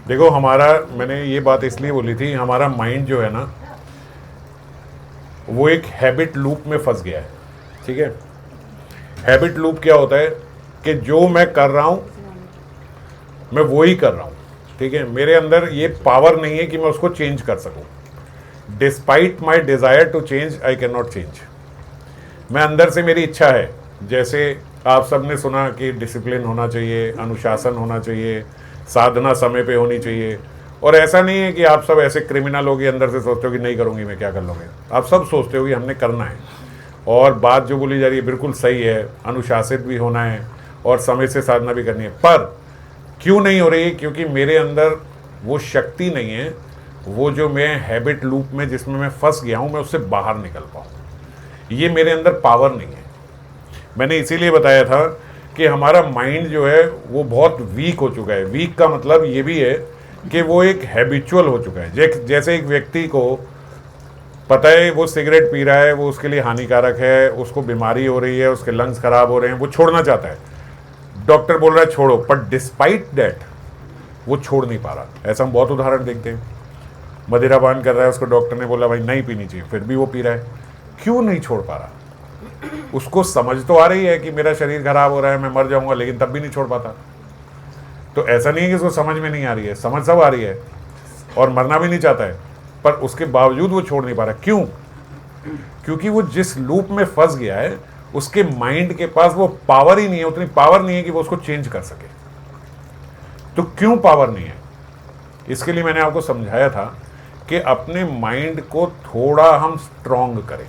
देखो हमारा, मैंने ये बात इसलिए बोली थी, हमारा माइंड जो है ना वो एक हैबिट लूप में फंस गया है। ठीक है, हैबिट लूप क्या होता है कि जो मैं कर रहा हूँ मैं वो ही कर रहा हूँ। ठीक है, मेरे अंदर ये पावर नहीं है कि मैं उसको चेंज कर सकूँ। Despite my desire to change I can not change. मैं अंदर से, मेरी इच्छा है, जैसे आप सब ने सुना कि डिसिप्लिन होना चाहिए, अनुशासन होना चाहिए, साधना समय पे होनी चाहिए। और ऐसा नहीं है कि आप सब ऐसे क्रिमिनल हो कि अंदर से सोचते हो कि नहीं करूँगी मैं, क्या कर लोगे। आप सब सोचते हो कि हमने करना है, और बात जो बोली जा रही है बिल्कुल सही है, अनुशासित भी होना है और समय से साधना भी करनी है। पर क्यों नहीं हो रही? क्योंकि मेरे अंदर वो शक्ति नहीं है, वो जो मैं हैबिट लूप में जिसमें मैं फंस गया हूँ, मैं उससे बाहर निकल पाऊँ। ये मेरे अंदर पावर नहीं है। मैंने इसीलिए बताया था कि हमारा माइंड जो है वो बहुत वीक हो चुका है। वीक का मतलब ये भी है कि वो एक हैबिचुअल हो चुका है। जैसे एक व्यक्ति को पता है वो सिगरेट पी रहा है, वो उसके लिए हानिकारक है, उसको बीमारी हो रही है, उसके लंग्स खराब हो रहे हैं, वो छोड़ना चाहता है, डॉक्टर बोल रहा है छोड़ो, पर डिस्पाइट दैट वो छोड़ नहीं पा रहा। ऐसा हम बहुत उदाहरण देखते हैं। मदिरा पान कर रहा है, उसको डॉक्टर ने बोला भाई नहीं पीनी चाहिए, फिर भी वो पी रहा है। क्यों नहीं छोड़ पा रहा? उसको समझ तो आ रही है कि मेरा शरीर खराब हो रहा है, मैं मर जाऊंगा, लेकिन तब भी नहीं छोड़ पाता। तो ऐसा नहीं है कि उसको समझ में नहीं आ रही है, समझ सब आ रही है, और मरना भी नहीं चाहता है, पर उसके बावजूद वो छोड़ नहीं पा रहा। क्यों? क्योंकि वो जिस लूप में फंस गया है, उसके माइंड के पास वो पावर ही नहीं है, उतनी पावर नहीं है कि वो उसको चेंज कर सके। तो क्यों पावर नहीं है? इसके लिए मैंने आपको समझाया था कि अपने माइंड को थोड़ा हम स्ट्रांग करें।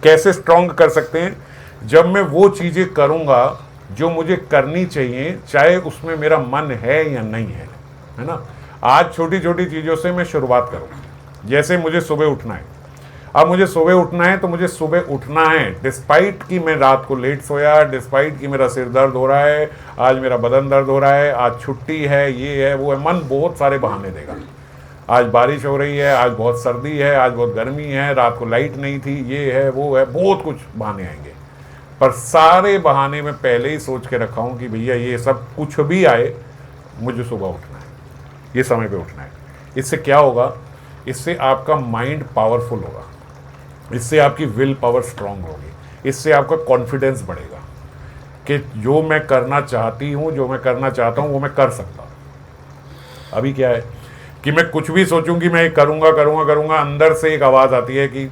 कैसे स्ट्रांग कर सकते हैं? जब मैं वो चीजें करूंगा जो मुझे करनी चाहिए, चाहे उसमें मेरा मन है या नहीं है ना। आज छोटी छोटी चीजों से मैं शुरुआत करूं। जैसे मुझे सुबह उठना है, अब मुझे सुबह उठना है तो मुझे सुबह उठना है, डिस्पाइट कि मैं रात को लेट सोया, डिस्पाइट कि मेरा सिर दर्द हो रहा है, आज मेरा बदन दर्द हो रहा है, आज छुट्टी है, ये है वो है। मन बहुत सारे बहाने देगा। आज बारिश हो रही है, आज बहुत सर्दी है, आज बहुत गर्मी है, रात को लाइट नहीं थी, ये है वो है, बहुत कुछ बहाने आएंगे। पर सारे बहाने में पहले ही सोच के रखा हूँ कि भैया ये सब कुछ भी आए, मुझे सुबह उठना है, ये समय पे उठना है। इससे क्या होगा? इससे आपका माइंड पावरफुल होगा, इससे आपकी विल पावर स्ट्रांग होगी, इससे आपका कॉन्फिडेंस बढ़ेगा कि जो मैं करना चाहती हूँ, जो मैं करना चाहता हूँ, वो मैं कर सकता हूँ। अभी क्या है कि मैं कुछ भी सोचूं कि मैं ये करूँगा करूँगा करूँगा, अंदर से एक आवाज़ आती है कि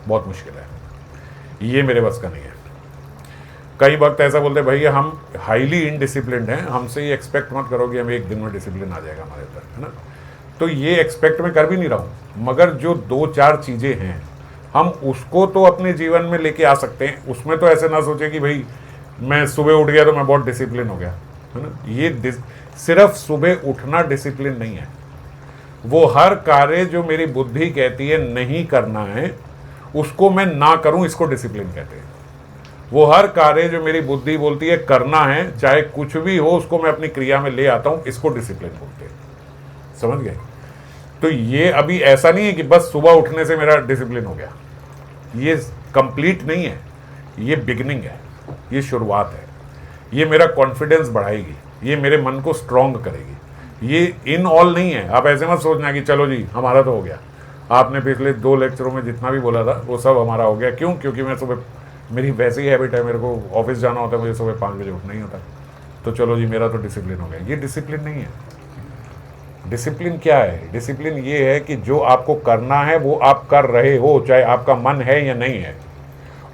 बहुत मुश्किल है, ये मेरे बस का नहीं है। कई वक्त ऐसा बोलते हैं भैया हम हाईली इनडिसिप्लिन्ड हैं, हमसे ये एक्सपेक्ट मत करो कि हम एक दिन में डिसिप्लिन आ जाएगा हमारे अंदर, है ना। तो ये एक्सपेक्ट मैं कर भी नहीं रहा हूँ, मगर जो 2-4 चीज़ें हैं हम उसको तो अपने जीवन में लेके आ सकते हैं। उसमें तो ऐसे ना सोचे कि भाई मैं सुबह उठ गया तो मैं बहुत डिसिप्लिन हो गया, है ना। ये सिर्फ सुबह उठना डिसिप्लिन नहीं है। वो हर कार्य जो मेरी बुद्धि कहती है नहीं करना है, उसको मैं ना करूं, इसको डिसिप्लिन कहते हैं। वो हर कार्य जो मेरी बुद्धि बोलती है करना है, चाहे कुछ भी हो, उसको मैं अपनी क्रिया में ले आता हूं, इसको डिसिप्लिन बोलते हैं। समझ गए? तो ये अभी ऐसा नहीं है कि बस सुबह उठने से मेरा डिसिप्लिन हो गया। ये कंप्लीट नहीं है, ये बिगिनिंग है, ये शुरुआत है। ये मेरा कॉन्फिडेंस बढ़ाएगी, ये मेरे मन को स्ट्रांग करेगी। ये इन ऑल नहीं है। आप ऐसे मत सोचना कि चलो जी हमारा तो हो गया। आपने पिछले 2 लेक्चरों में जितना भी बोला था वो सब हमारा हो गया। क्यों? क्योंकि मैं सुबह, मेरी वैसी ही हैबिट है, मेरे को ऑफिस जाना होता है, मुझे सुबह 5 बजे उठना ही होता है, तो चलो जी मेरा तो डिसिप्लिन हो गया। ये डिसिप्लिन नहीं है। डिसिप्लिन क्या है? डिसिप्लिन ये है कि जो आपको करना है वो आप कर रहे हो, चाहे आपका मन है या नहीं है,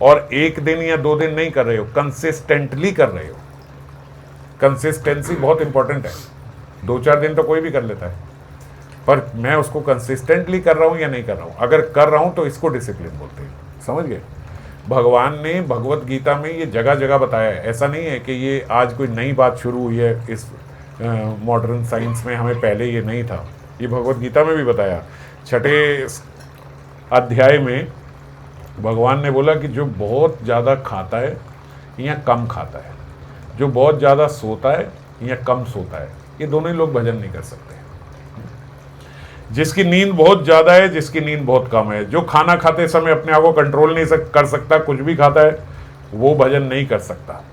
और 1 दिन या 2 दिन नहीं कर रहे हो, कंसिस्टेंटली कर रहे हो। कंसिस्टेंसी बहुत इंपॉर्टेंट है। 2-4 दिन तो कोई भी कर लेता है, पर मैं उसको कंसिस्टेंटली कर रहा हूँ या नहीं कर रहा हूँ। अगर कर रहा हूँ तो इसको डिसिप्लिन बोलते हैं। समझ गए? भगवान ने भगवत गीता में ये जगह जगह बताया है। ऐसा नहीं है कि ये आज कोई नई बात शुरू हुई है इस मॉडर्न साइंस में, हमें पहले ये नहीं था। ये भगवत गीता में भी बताया। 6ठे अध्याय में भगवान ने बोला कि जो बहुत ज़्यादा खाता है या कम खाता है, जो बहुत ज़्यादा सोता है या कम सोता है, ये दोनों ही लोग भजन नहीं कर सकते। जिसकी नींद बहुत ज़्यादा है, जिसकी नींद बहुत कम है, जो खाना खाते समय अपने आप को कंट्रोल नहीं कर सकता, कुछ भी खाता है, वो भजन नहीं कर सकता।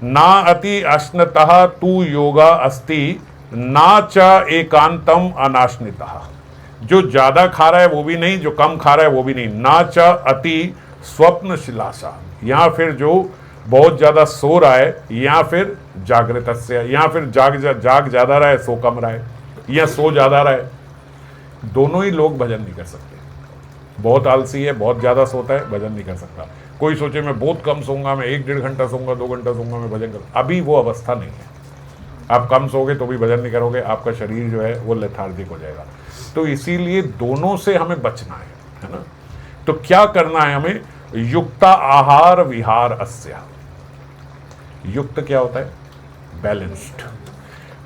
ना अति अश्नतः तू योगा अस्ति ना च एकांतम अनाशनिता, जो ज्यादा खा रहा है वो भी नहीं, जो कम खा रहा है वो भी नहीं। ना च अति स्वप्न शिलासा, या फिर जो बहुत ज्यादा सो रहा है, या फिर जागृत, या फिर जाग ज्यादा रहा है, सो कम रहा है, या सो ज्यादा रहा है। दोनों ही लोग भजन नहीं कर सकते। बहुत आलसी है, बहुत ज्यादा सोता है, भजन नहीं कर सकता। कोई सोचे मैं बहुत कम सोऊंगा, मैं 1-1.5 घंटा सोऊंगा, 2 घंटा सोऊंगा, मैं भजन कर, अभी वो अवस्था नहीं है। आप कम सोगे तो भी भजन नहीं करोगे, आपका शरीर जो है वो लेथार्जिक हो जाएगा। तो इसीलिए दोनों से हमें बचना है ना। तो क्या करना है हमें? युक्ता आहार विहार अस्या। युक्त क्या होता है? बैलेंस्ड।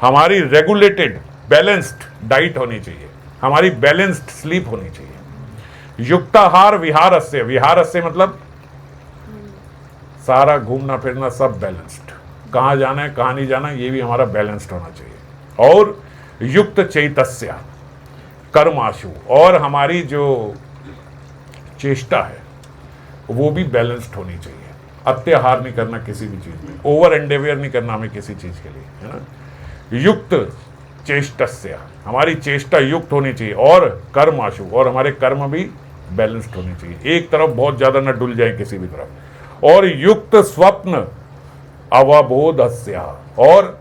हमारी रेगुलेटेड बैलेंस्ड डाइट होनी चाहिए, हमारी बैलेंस्ड स्लीप होनी चाहिए। युक्ताहार विहारस्य, विहारस्य मतलब सारा घूमना फिरना सब बैलेंस्ड, कहाँ जाना है कहाँ नहीं जाना ये भी हमारा बैलेंस्ड होना चाहिए। और युक्त चैतस्य कर्माशु, और हमारी जो चेष्टा है वो भी बैलेंस्ड होनी चाहिए। अत्याहार नहीं करना किसी भी चीज में, ओवर एंडेवियर नहीं करना हमें किसी चीज के लिए, है ना। युक्त चेष्टस्य, हमारी चेष्टा युक्त होनी चाहिए। और कर्माशु, और हमारे कर्म भी बैलेंस्ड होने चाहिए, एक तरफ बहुत ज्यादा न डुल जाए किसी भी तरफ। और युक्त स्वप्न अवबोधस्य, और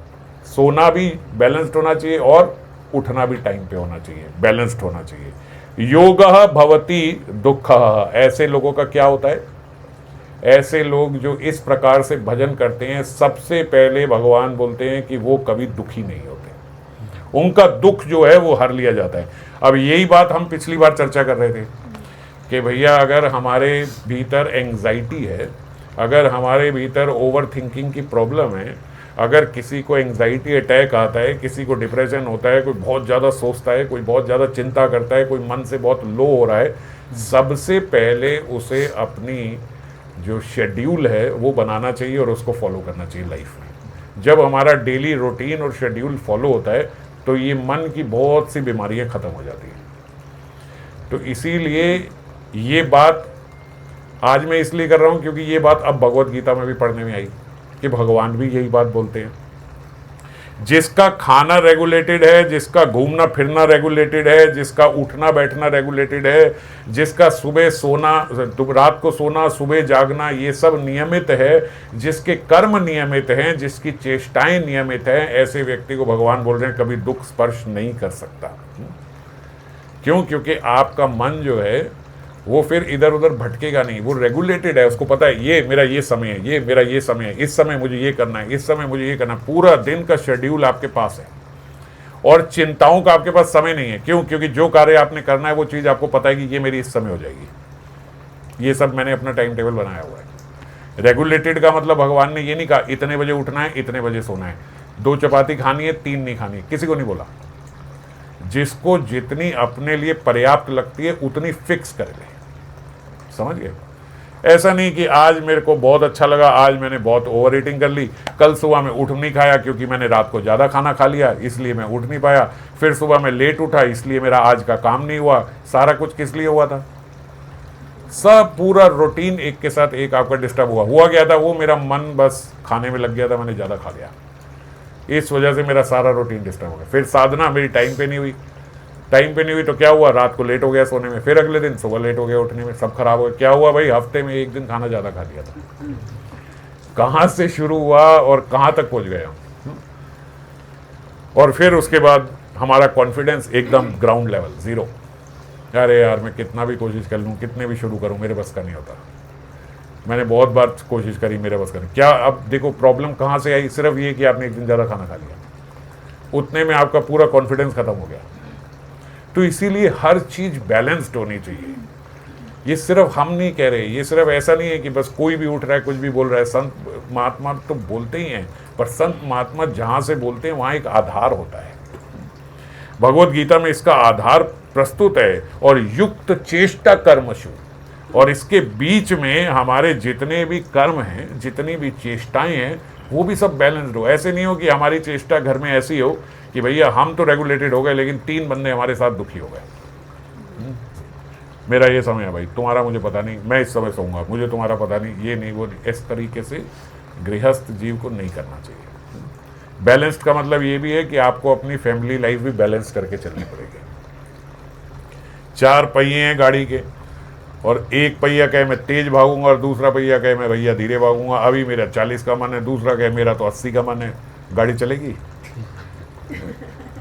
सोना भी बैलेंस्ड होना चाहिए और उठना भी टाइम पे होना चाहिए, बैलेंस्ड होना चाहिए। योगः भवति दुःखः, ऐसे लोगों का क्या होता है? ऐसे लोग जो इस प्रकार से भजन करते हैं, सबसे पहले भगवान बोलते हैं कि वो कभी दुखी नहीं होते, उनका दुख जो है वो हर लिया जाता है। अब यही बात हम पिछली बार चर्चा कर रहे थे कि भैया अगर हमारे भीतर एंग्जाइटी है, अगर हमारे भीतर ओवर थिंकिंग की प्रॉब्लम है, अगर किसी को एंग्जाइटी अटैक आता है, किसी को डिप्रेशन होता है, कोई बहुत ज़्यादा सोचता है, कोई बहुत ज़्यादा चिंता करता है, कोई मन से बहुत लो हो रहा है, सबसे पहले उसे अपनी जो शेड्यूल है वो बनाना चाहिए और उसको फॉलो करना चाहिए लाइफ में। जब हमारा डेली रूटीन और शेड्यूल फॉलो होता है तो ये मन की बहुत सी बीमारियां खत्म हो जाती हैं। तो इसीलिए ये बात आज मैं इसलिए कर रहा हूं क्योंकि ये बात अब भगवत गीता में भी पढ़ने में आई कि भगवान भी यही बात बोलते हैं। जिसका खाना रेगुलेटेड है, जिसका घूमना फिरना रेगुलेटेड है, जिसका उठना बैठना रेगुलेटेड है, जिसका सुबह सोना, रात को सोना, सुबह जागना, ये सब नियमित है, जिसके कर्म नियमित हैं, जिसकी चेष्टाएं नियमित हैं, ऐसे व्यक्ति को भगवान बोल रहे हैं कभी दुख स्पर्श नहीं कर सकता। क्यों? क्योंकि आपका मन जो है वो फिर इधर उधर भटकेगा नहीं, वो रेगुलेटेड है, उसको पता है ये मेरा ये समय है, ये मेरा ये समय है, इस समय मुझे ये करना है, इस समय मुझे ये करना है, पूरा दिन का शेड्यूल आपके पास है। और चिंताओं का आपके पास समय नहीं है। क्यों? क्योंकि जो कार्य आपने करना है वो चीज़ आपको पता है कि ये मेरी इस समय हो जाएगी। ये सब मैंने अपना टाइम टेबल बनाया हुआ है। रेगुलेटेड का मतलब भगवान ने ये नहीं कहा इतने बजे उठना है, इतने बजे सोना है, 2 चपाती खानी है, 3 नहीं खानी है, किसी को नहीं बोला। जिसको जितनी अपने लिए पर्याप्त लगती है उतनी फिक्स कर ले, समझ गए? ऐसा नहीं कि आज मेरे को बहुत अच्छा लगा, आज मैंने बहुत ओवर ईटिंग कर ली, कल सुबह में उठ नहीं खाया क्योंकि मैंने रात को ज़्यादा खाना खा लिया इसलिए मैं उठ नहीं पाया, फिर सुबह में लेट उठा इसलिए मेरा आज का काम नहीं हुआ। सारा कुछ किस लिए हुआ था? सब पूरा रूटीन एक के साथ एक आपका डिस्टर्ब हुआ गया था। वो मेरा मन बस खाने में लग गया था, मैंने ज़्यादा खा लिया, इस वजह से मेरा सारा रूटीन डिस्टर्ब हो गया। फिर साधना मेरी टाइम पे नहीं हुई, टाइम पे नहीं हुई तो क्या हुआ? रात को लेट हो गया सोने में, फिर अगले दिन सुबह लेट हो गया उठने में, सब खराब हो गया। क्या हुआ भाई? हफ्ते में एक दिन खाना ज़्यादा खा लिया था। कहाँ से शुरू हुआ और कहाँ तक पहुँच गया? और फिर उसके बाद हमारा कॉन्फिडेंस एकदम ग्राउंड लेवल, ज़ीरो। अरे यार मैं कितना भी कोशिश कर लूँ, कितने भी शुरू करूँ, मेरे बस का नहीं होता। मैंने बहुत बार कोशिश करी, मेरे बस का नहीं। क्या? अब देखो प्रॉब्लम कहाँ से आई? सिर्फ ये कि आपने एक दिन ज़्यादा खाना खा लिया, उतने में आपका पूरा कॉन्फिडेंस खत्म हो गया। तो इसीलिए हर चीज़ बैलेंस्ड होनी चाहिए। ये सिर्फ हम नहीं कह रहे, ये सिर्फ ऐसा नहीं है कि बस कोई भी उठ रहा है कुछ भी बोल रहा है। संत महात्मा तो बोलते ही हैं, पर संत महात्मा जहाँ से बोलते हैं वहाँ एक आधार होता है। भगवत गीता में इसका आधार प्रस्तुत है। और युक्त चेष्टा कर्मशु, और इसके बीच में हमारे जितने भी कर्म हैं, जितनी भी चेष्टाएं हैं, वो भी सब बैलेंस्ड हो। ऐसे नहीं हो कि हमारी चेष्टा घर में ऐसी हो कि भैया हम तो रेगुलेटेड हो गए लेकिन 3 बंदे हमारे साथ दुखी हो गए। मेरा ये समय है भाई, तुम्हारा मुझे पता नहीं, मैं इस समय सोऊंगा, मुझे तुम्हारा पता नहीं, ये नहीं वो नहीं। इस तरीके से गृहस्थ जीव को नहीं करना चाहिए। बैलेंस्ड का मतलब ये भी है कि आपको अपनी फैमिली लाइफ भी बैलेंस करके चलनी पड़ेगी। 4 पहिए हैं गाड़ी के, और एक पहिया कहे मैं तेज भागूंगा और दूसरा पहिया कहे मैं भैया धीरे भागूंगा। अभी मेरा 40 का मन है, दूसरा कहे मेरा तो 80 का मन है, गाड़ी चलेगी?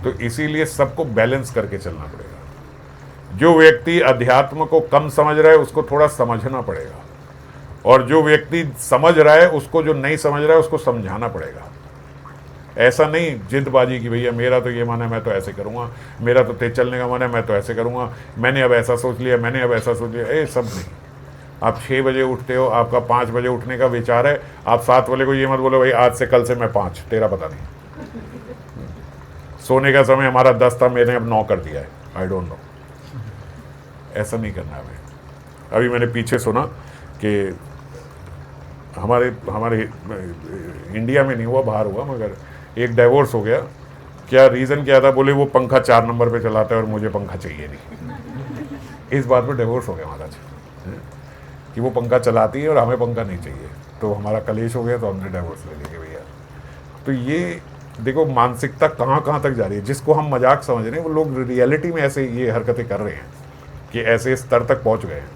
तो इसीलिए सबको बैलेंस करके चलना पड़ेगा। जो व्यक्ति अध्यात्म को कम समझ रहा है उसको थोड़ा समझना पड़ेगा, और जो व्यक्ति समझ रहा है उसको, जो नहीं समझ रहा है उसको समझाना पड़ेगा। ऐसा नहीं जिद्दबाजी की भैया मेरा तो ये मन है मैं तो ऐसे करूँगा, मेरा तो तेज चलने का मन है मैं तो ऐसे करूँगा, मैंने अब ऐसा सोच लिया, मैंने अब ऐसा सोच लिया। ये सब नहीं। आप 6 बजे उठते हो, आपका 5 बजे उठने का विचार है, आप 7 वाले को ये मत बोलो भाई आज से कल से मैं 5, तेरा पता नहीं। सोने का समय हमारा 10 था, मैंने अब 9 कर दिया है, आई डोंट नो। ऐसा नहीं करना हमें। अभी मैंने पीछे सुना कि हमारे इंडिया में नहीं हुआ, बाहर हुआ, मगर एक डाइवोर्स हो गया। क्या रीज़न क्या था? बोले वो पंखा 4 नंबर पे चलाता है और मुझे पंखा चाहिए नहीं। इस बात पे डाइवोर्स हो गया महाराज, कि वो पंखा चलाती है और हमें पंखा नहीं चाहिए। तो हमारा कलेश हो गया, तो हमने डाइवोर्स ले लिया भैया। तो ये देखो मानसिकता कहाँ कहाँ तक जा रही है। जिसको हम मजाक समझ रहे हैं वो लोग रियलिटी में ऐसे ये हरकतें कर रहे हैं कि ऐसे स्तर तक पहुँच गए हैं।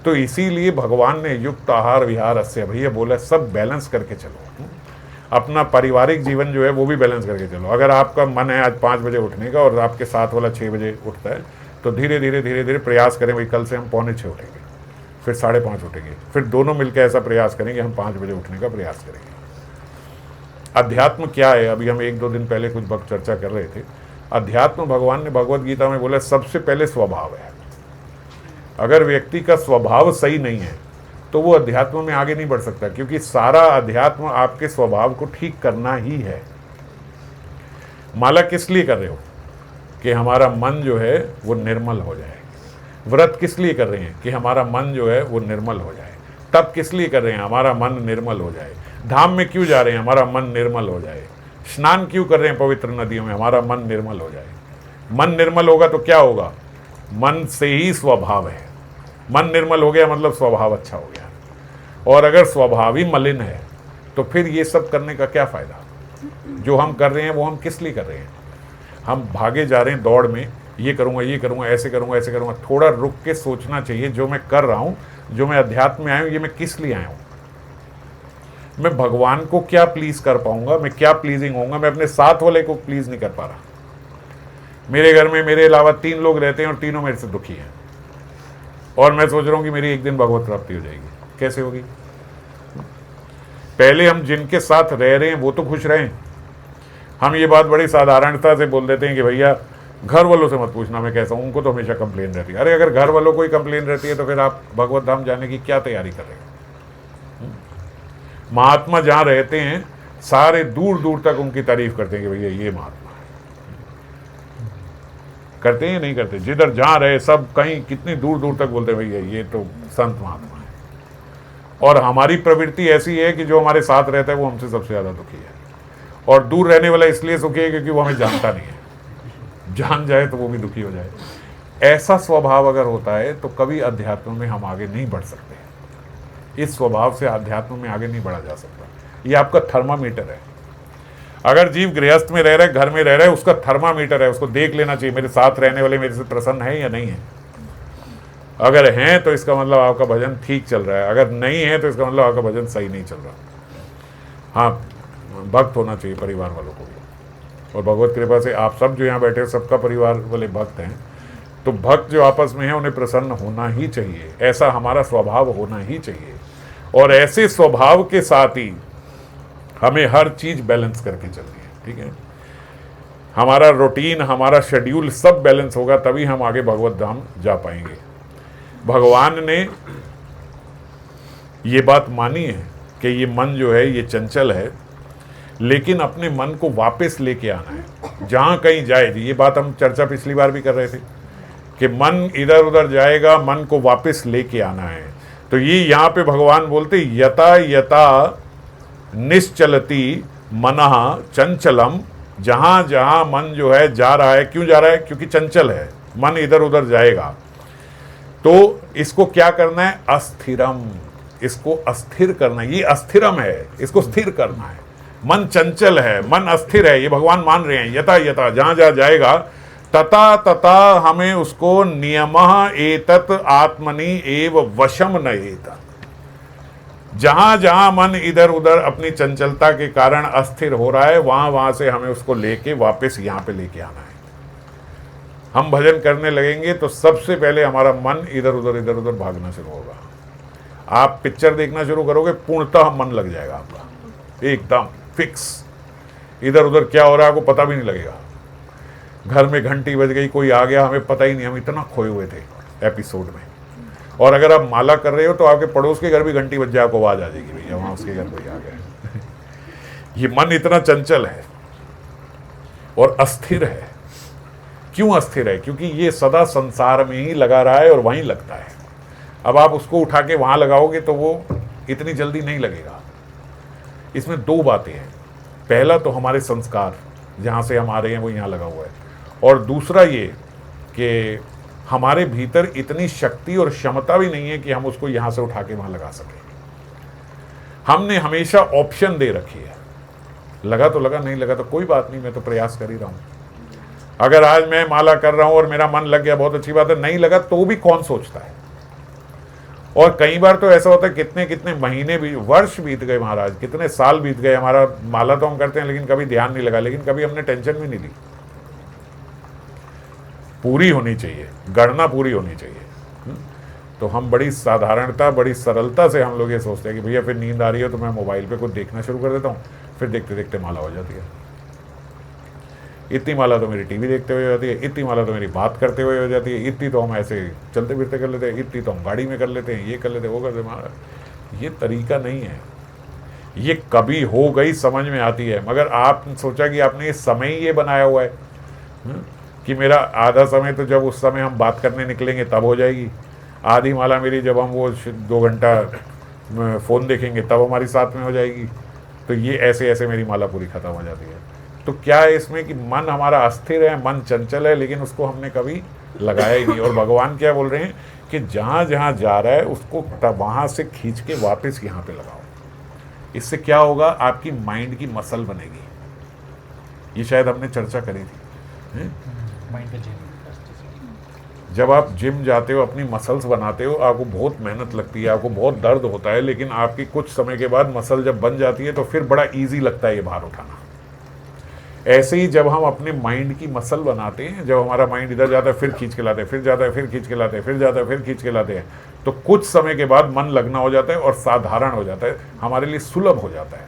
तो इसीलिए भगवान ने युक्त आहार विहार अस्य भैया बोला, सब बैलेंस करके चलो। अपना पारिवारिक जीवन जो है वो भी बैलेंस करके चलो। अगर आपका मन है आज 5 बजे उठने का और आपके साथ वाला 6 बजे उठता है, तो धीरे धीरे प्रयास करें भाई कल से हम 4:45 उठेंगे, फिर 5:30 उठेंगे, फिर दोनों मिलकर ऐसा प्रयास करेंगे हम 5 बजे उठने का प्रयास करेंगे। अध्यात्म क्या है? अभी हम 1-2 दिन पहले कुछ वक्त चर्चा कर रहे थे। अध्यात्म भगवान ने भगवत गीता में बोला सबसे पहले स्वभाव है। अगर व्यक्ति का स्वभाव सही नहीं है तो वो अध्यात्म में आगे नहीं बढ़ सकता, क्योंकि सारा अध्यात्म आपके स्वभाव को ठीक करना ही है। माला किस लिए कर रहे हो? कि हमारा मन जो है वो निर्मल हो जाए। व्रत किस लिए कर रहे हैं? कि हमारा मन जो है वो निर्मल हो जाए। तप किस लिए कर रहे हैं? हमारा मन निर्मल हो जाए। धाम में क्यों जा रहे हैं? हमारा मन निर्मल हो जाए। स्नान क्यों कर रहे हैं पवित्र नदियों में? हमारा मन निर्मल हो जाए। मन निर्मल होगा तो क्या होगा? मन से ही स्वभाव है। मन निर्मल हो गया मतलब स्वभाव अच्छा हो गया। और अगर स्वभाव ही मलिन है तो फिर ये सब करने का क्या फ़ायदा? जो हम कर रहे हैं वो हम किस लिए कर रहे हैं? हम भागे जा रहे हैं दौड़ में, ये करूँगा, ऐसे करूँगा। थोड़ा रुक के सोचना चाहिए, जो मैं कर रहा हूँ, जो मैं अध्यात्म में आया हूँ, ये मैं किस लिए आया हूँ? मैं भगवान को क्या प्लीज़ कर पाऊँगा? मैं क्या प्लीजिंग होऊंगा? मैं अपने साथ वाले को प्लीज़ नहीं कर पा रहा। मेरे घर में मेरे अलावा 3 लोग रहते हैं और तीनों मेरे से दुखी हैं, और मैं सोच रहा हूँ कि मेरी एक दिन भगवत प्राप्ति हो जाएगी। कैसे होगी? पहले हम जिनके साथ रह रहे हैं वो तो खुश रहें। हम ये बात बड़ी साधारणता से बोल देते हैं कि भैया घर वालों से मत पूछना मैं कैसा हूँ, उनको तो हमेशा कंप्लेन रहती है। अरे अगर घर वालों को ही कंप्लेन रहती है तो फिर आप भगवत धाम जाने की क्या तैयारी कर रहे हैं? महात्मा जहाँ रहते हैं सारे दूर दूर तक उनकी तारीफ करते हैं कि भैया ये महात्मा है। करते हैं नहीं करते? जिधर जहाँ रहे सब कहीं कितनी दूर दूर तक बोलते हैं भैया ये तो संत महात्मा है। और हमारी प्रवृत्ति ऐसी है कि जो हमारे साथ रहता है वो हमसे सबसे ज़्यादा दुखी है, और दूर रहने वाला इसलिए सुखी है क्योंकि वो हमें जानता नहीं है। जान जाए तो वो भी दुखी हो जाए। ऐसा स्वभाव अगर होता है तो कभी अध्यात्म में हम आगे नहीं बढ़ सकते। इस स्वभाव से अध्यात्म में आगे नहीं बढ़ा जा सकता। ये आपका थर्मामीटर है। अगर जीव गृहस्थ में रह रहा है, घर में रह रहा है, उसका थर्मामीटर है। उसको देख लेना चाहिए मेरे साथ रहने वाले मेरे से प्रसन्न है या नहीं है। अगर हैं तो इसका मतलब आपका भजन ठीक चल रहा है, अगर नहीं है तो इसका मतलब आपका भजन सही नहीं चल रहा। हाँ, भक्त होना चाहिए परिवार वालों को भी, और भगवत कृपा से आप सब जो यहाँ बैठे हो सबका परिवार वाले भक्त हैं। तो भक्त जो आपस में है उन्हें प्रसन्न होना ही चाहिए। ऐसा हमारा स्वभाव होना ही चाहिए, और ऐसे स्वभाव के साथ ही हमें हर चीज़ बैलेंस करके चलनी है। ठीक है, हमारा रूटीन, हमारा शेड्यूल सब बैलेंस होगा, तभी हम आगे भगवत धाम जा पाएंगे। भगवान ने ये बात मानी है कि ये मन जो है ये चंचल है, लेकिन अपने मन को वापस लेके आना है जहाँ कहीं जाए। ये बात हम चर्चा पिछली बार भी कर रहे थे कि मन इधर उधर जाएगा, मन को वापस लेके आना है। तो ये यहाँ पे भगवान बोलते यथा यथा निश्चलती मनः चंचलम, जहाँ जहाँ मन जो है जा रहा है। क्यों जा रहा है? क्योंकि चंचल है, मन इधर उधर जाएगा। तो इसको क्या करना है? अस्थिरम, इसको अस्थिर करना है। ये अस्थिरम है, इसको स्थिर करना है। मन चंचल है, मन अस्थिर है, ये भगवान मान रहे हैं। यथा यथा, जहां जहां जाएगा, तथा तथा हमें उसको नियमः एतत् आत्मनि एव वशम नयेत। जहां जहां मन इधर उधर अपनी चंचलता के कारण अस्थिर हो रहा है, वहां वहां से हमें उसको लेके वापस यहां पे लेके आना है। हम भजन करने लगेंगे तो सबसे पहले हमारा मन इधर उधर भागना शुरू होगा। आप पिक्चर देखना शुरू करोगे, पूर्णतः मन लग जाएगा आपका, एकदम फिक्स। इधर उधर क्या हो रहा है आपको पता भी नहीं लगेगा। घर में घंटी बज गई, कोई आ गया, हमें पता ही नहीं, हम इतना खोए हुए थे एपिसोड में। और अगर आप माला कर रहे हो तो आपके पड़ोस के घर भी घंटी बज जाए, आपको आवाज आ जाएगी, भैया वहां उसके घर कोई आ गया। ये मन इतना चंचल है और अस्थिर है। क्यों अस्थिर है? क्योंकि ये सदा संसार में ही लगा रहा है और वहीं लगता है। अब आप उसको उठा के वहां लगाओगे तो वो इतनी जल्दी नहीं लगेगा। इसमें दो बातें हैं। पहला तो हमारे संस्कार, जहां से हम आ रहे हैं वो यहाँ लगा हुआ है, और दूसरा ये कि हमारे भीतर इतनी शक्ति और क्षमता भी नहीं है कि हम उसको यहां से उठा के वहां लगा सकें। हमने हमेशा ऑप्शन दे रखी है, लगा तो लगा, नहीं लगा तो कोई बात नहीं, मैं तो प्रयास कर ही रहा हूं। अगर आज मैं माला कर रहा हूं और मेरा मन लग गया, बहुत अच्छी बात है, नहीं लगा तो भी कौन सोचता है। और कई बार तो ऐसा होता है, कितने कितने महीने भी, वर्ष बीत गए महाराज, कितने साल बीत गए, हमारा माला तो हम करते हैं लेकिन कभी ध्यान नहीं लगा, लेकिन कभी हमने टेंशन भी नहीं ली। पूरी होनी चाहिए, गणना पूरी होनी चाहिए। तो हम बड़ी साधारणता, बड़ी सरलता से हम लोग ये सोचते हैं कि भैया फिर नींद आ रही है तो मैं मोबाइल पे कुछ देखना शुरू कर देता हूँ, फिर देखते देखते माला हो जाती है। इतनी माला तो मेरी टीवी देखते हुए हो जाती है, इतनी माला तो मेरी बात करते हुए हो जाती है, इतनी तो हम ऐसे चलते फिरते कर लेते हैं, इतनी तो हम गाड़ी में कर लेते हैं, ये कर लेते हैं, वो कर लेते हैं। ये तरीका नहीं है। ये कभी हो गई समझ में आती है, मगर आप सोचा कि आपने ये समय ही ये बनाया हुआ है कि मेरा आधा समय तो जब उस समय हम बात करने निकलेंगे तब हो जाएगी, आधी माला मेरी जब हम वो 2 घंटा फ़ोन देखेंगे तब हमारी साथ में हो जाएगी। तो ये ऐसे ऐसे मेरी माला पूरी ख़त्म हो जाती है। तो क्या है इसमें कि मन हमारा अस्थिर है, मन चंचल है, लेकिन उसको हमने कभी लगाया ही नहीं। और भगवान क्या बोल रहे हैं कि जहाँ जहाँ जा रहा है उसको तब वहाँ से खींच के वापस यहाँ पे लगाओ। इससे क्या होगा, आपकी माइंड की मसल बनेगी। ये शायद हमने चर्चा करी थी। जब आप जिम जाते हो, अपनी मसल्स बनाते हो, आपको बहुत मेहनत लगती है, आपको बहुत दर्द होता है, लेकिन आपकी कुछ समय के बाद मसल जब बन जाती है तो फिर बड़ा इजी लगता है ये भार उठाना। ऐसे ही जब हम अपने माइंड की मसल बनाते हैं, जब हमारा माइंड इधर जाता है फिर खींच के लाते हैं, फिर जाता है फिर खींच के लाते हैं, फिर जाता है फिर खींच के लाते हैं, तो कुछ समय के बाद मन लगना हो जाता है और साधारण हो जाता है, हमारे लिए सुलभ हो जाता है,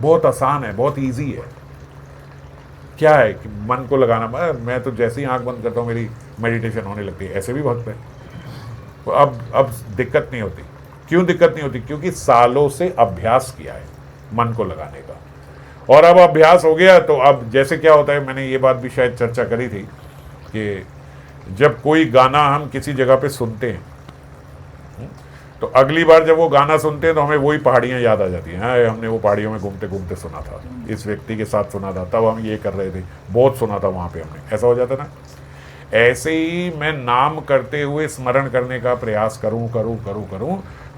बहुत आसान है, बहुत ईजी है। क्या है कि मन को लगाना, मैं तो जैसे ही आंख बंद करता हूँ मेरी मेडिटेशन होने लगती है। ऐसे भी भक्त है, तो अब दिक्कत नहीं होती। क्यों दिक्कत नहीं होती? क्योंकि सालों से अभ्यास किया है मन को लगाने का, और अब अभ्यास हो गया। तो अब जैसे क्या होता है, मैंने ये बात भी शायद चर्चा करी थी कि जब कोई गाना हम किसी जगह पे सुनते हैं तो अगली बार जब वो गाना सुनते हैं तो हमें वही पहाड़ियाँ याद आ जाती हैं। हाँ, हमने वो पहाड़ियों में घूमते घूमते सुना था, इस व्यक्ति के साथ सुना था, तब हम ये कर रहे थे, बहुत सुना था वहाँ पे हमने, ऐसा हो जाता ना। ऐसे ही मैं नाम करते हुए स्मरण करने का प्रयास करूँ,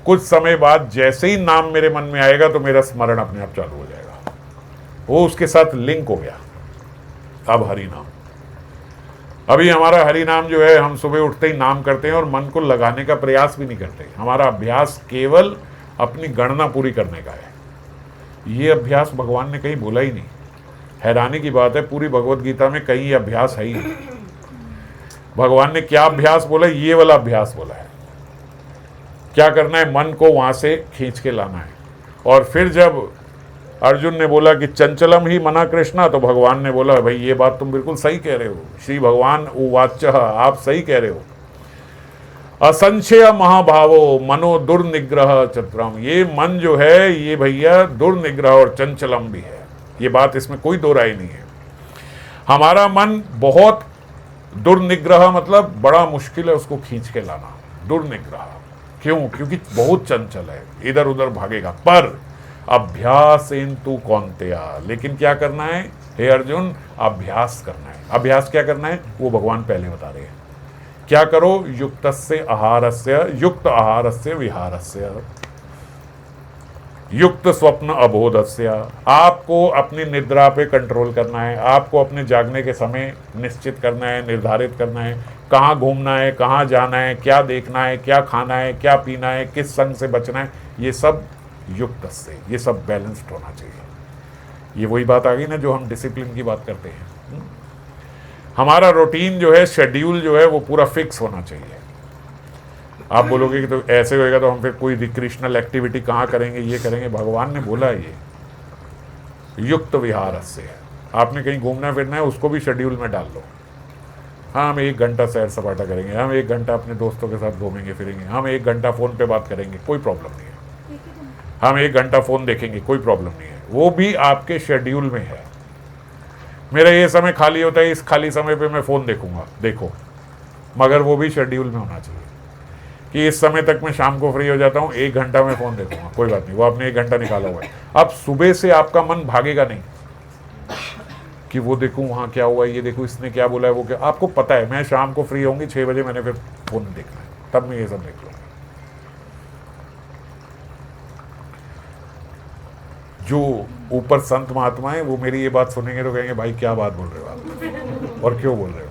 कुछ समय बाद जैसे ही नाम मेरे मन में आएगा तो मेरा स्मरण अपने आप चालू हो जाएगा, वो उसके साथ लिंक हो गया। अब हरि नाम, अभी हमारा हरि नाम जो है, हम सुबह उठते ही नाम करते हैं और मन को लगाने का प्रयास भी नहीं करते। हमारा अभ्यास केवल अपनी गणना पूरी करने का है। ये अभ्यास भगवान ने कहीं बोला ही नहीं। हैरानी की बात है, पूरी भगवत गीता में कहीं ये अभ्यास है ही नहीं। भगवान ने क्या अभ्यास बोला? ये वाला अभ्यास बोला है। क्या करना है? मन को वहां से खींच के लाना है। और फिर जब अर्जुन ने बोला कि चंचलम ही मना कृष्णा, तो भगवान ने बोला भाई ये बात तुम बिल्कुल सही कह रहे हो। श्री भगवान उवाच, आप सही कह रहे हो। असंशय महाभावो मनो दुर्निग्रह चतुरम, ये मन जो है ये भैया दुर्निग्रह और चंचलम भी है, ये बात इसमें कोई दो राय नहीं है। हमारा मन बहुत दुर्निग्रह मतलब बड़ा मुश्किल है उसको खींच के लाना। दुर्निग्रह क्यों? क्योंकि बहुत चंचल है, इधर उधर भागेगा। पर अभ्यास इंतु कौन्तेया, लेकिन क्या करना है हे अर्जुन? अभ्यास करना है। अभ्यास क्या करना है वो भगवान पहले बता रहे हैं। क्या करो? युक्त आहारस्य विहारस्य। युक्त स्वप्न अबोधस्य। आपको अपनी निद्रा पे कंट्रोल करना है, आपको अपने जागने के समय निश्चित करना है, निर्धारित करना है, कहाँ घूमना है, कहाँ जाना है, क्या देखना है, क्या खाना है, क्या पीना है, किस संग से बचना है, ये सब युक्त से, ये सब बैलेंस्ड होना चाहिए। ये वही बात आ गई ना जो हम डिसिप्लिन की बात करते हैं। हमारा रूटीन जो है, शेड्यूल जो है, वो पूरा फिक्स होना चाहिए। आप बोलोगे कि तो ऐसे होएगा तो हम फिर कोई रिक्रिएशनल एक्टिविटी कहाँ करेंगे, ये करेंगे। भगवान ने बोला ये युक्त विहार से। आपने कहीं घूमना फिरना है, उसको भी शेड्यूल में डाल लो। हाँ, हम 1 घंटा सैर सपाटा करेंगे, हम 1 घंटा अपने दोस्तों के साथ घूमेंगे फिरेंगे, हम 1 घंटा फ़ोन पे बात करेंगे, कोई प्रॉब्लम नहीं है। हम 1 घंटा फ़ोन देखेंगे, कोई प्रॉब्लम नहीं है, वो भी आपके शेड्यूल में है। मेरा ये समय खाली होता है, इस खाली समय पे मैं फ़ोन देखूंगा, देखो, मगर वो भी शेड्यूल में होना चाहिए कि इस समय तक मैं शाम को फ्री हो जाता हूँ, 1 घंटा मैं फ़ोन देखूंगा, कोई बात नहीं, वो आपने 1 घंटा निकाला हुआ है। अब सुबह से आपका मन भागेगा नहीं कि वो देखूं वहाँ क्या हुआ, ये देखूं इसने क्या बोला है, वो क्या। आपको पता है मैं शाम को फ्री होंगी 6 बजे, मैंने फिर फ़ोन देखना है, तब मैं ये सब देख लूँगा। जो ऊपर संत महात्मा है वो मेरी ये बात सुनेंगे तो कहेंगे भाई क्या बात बोल रहे हो आप, और क्यों बोल रहे हो।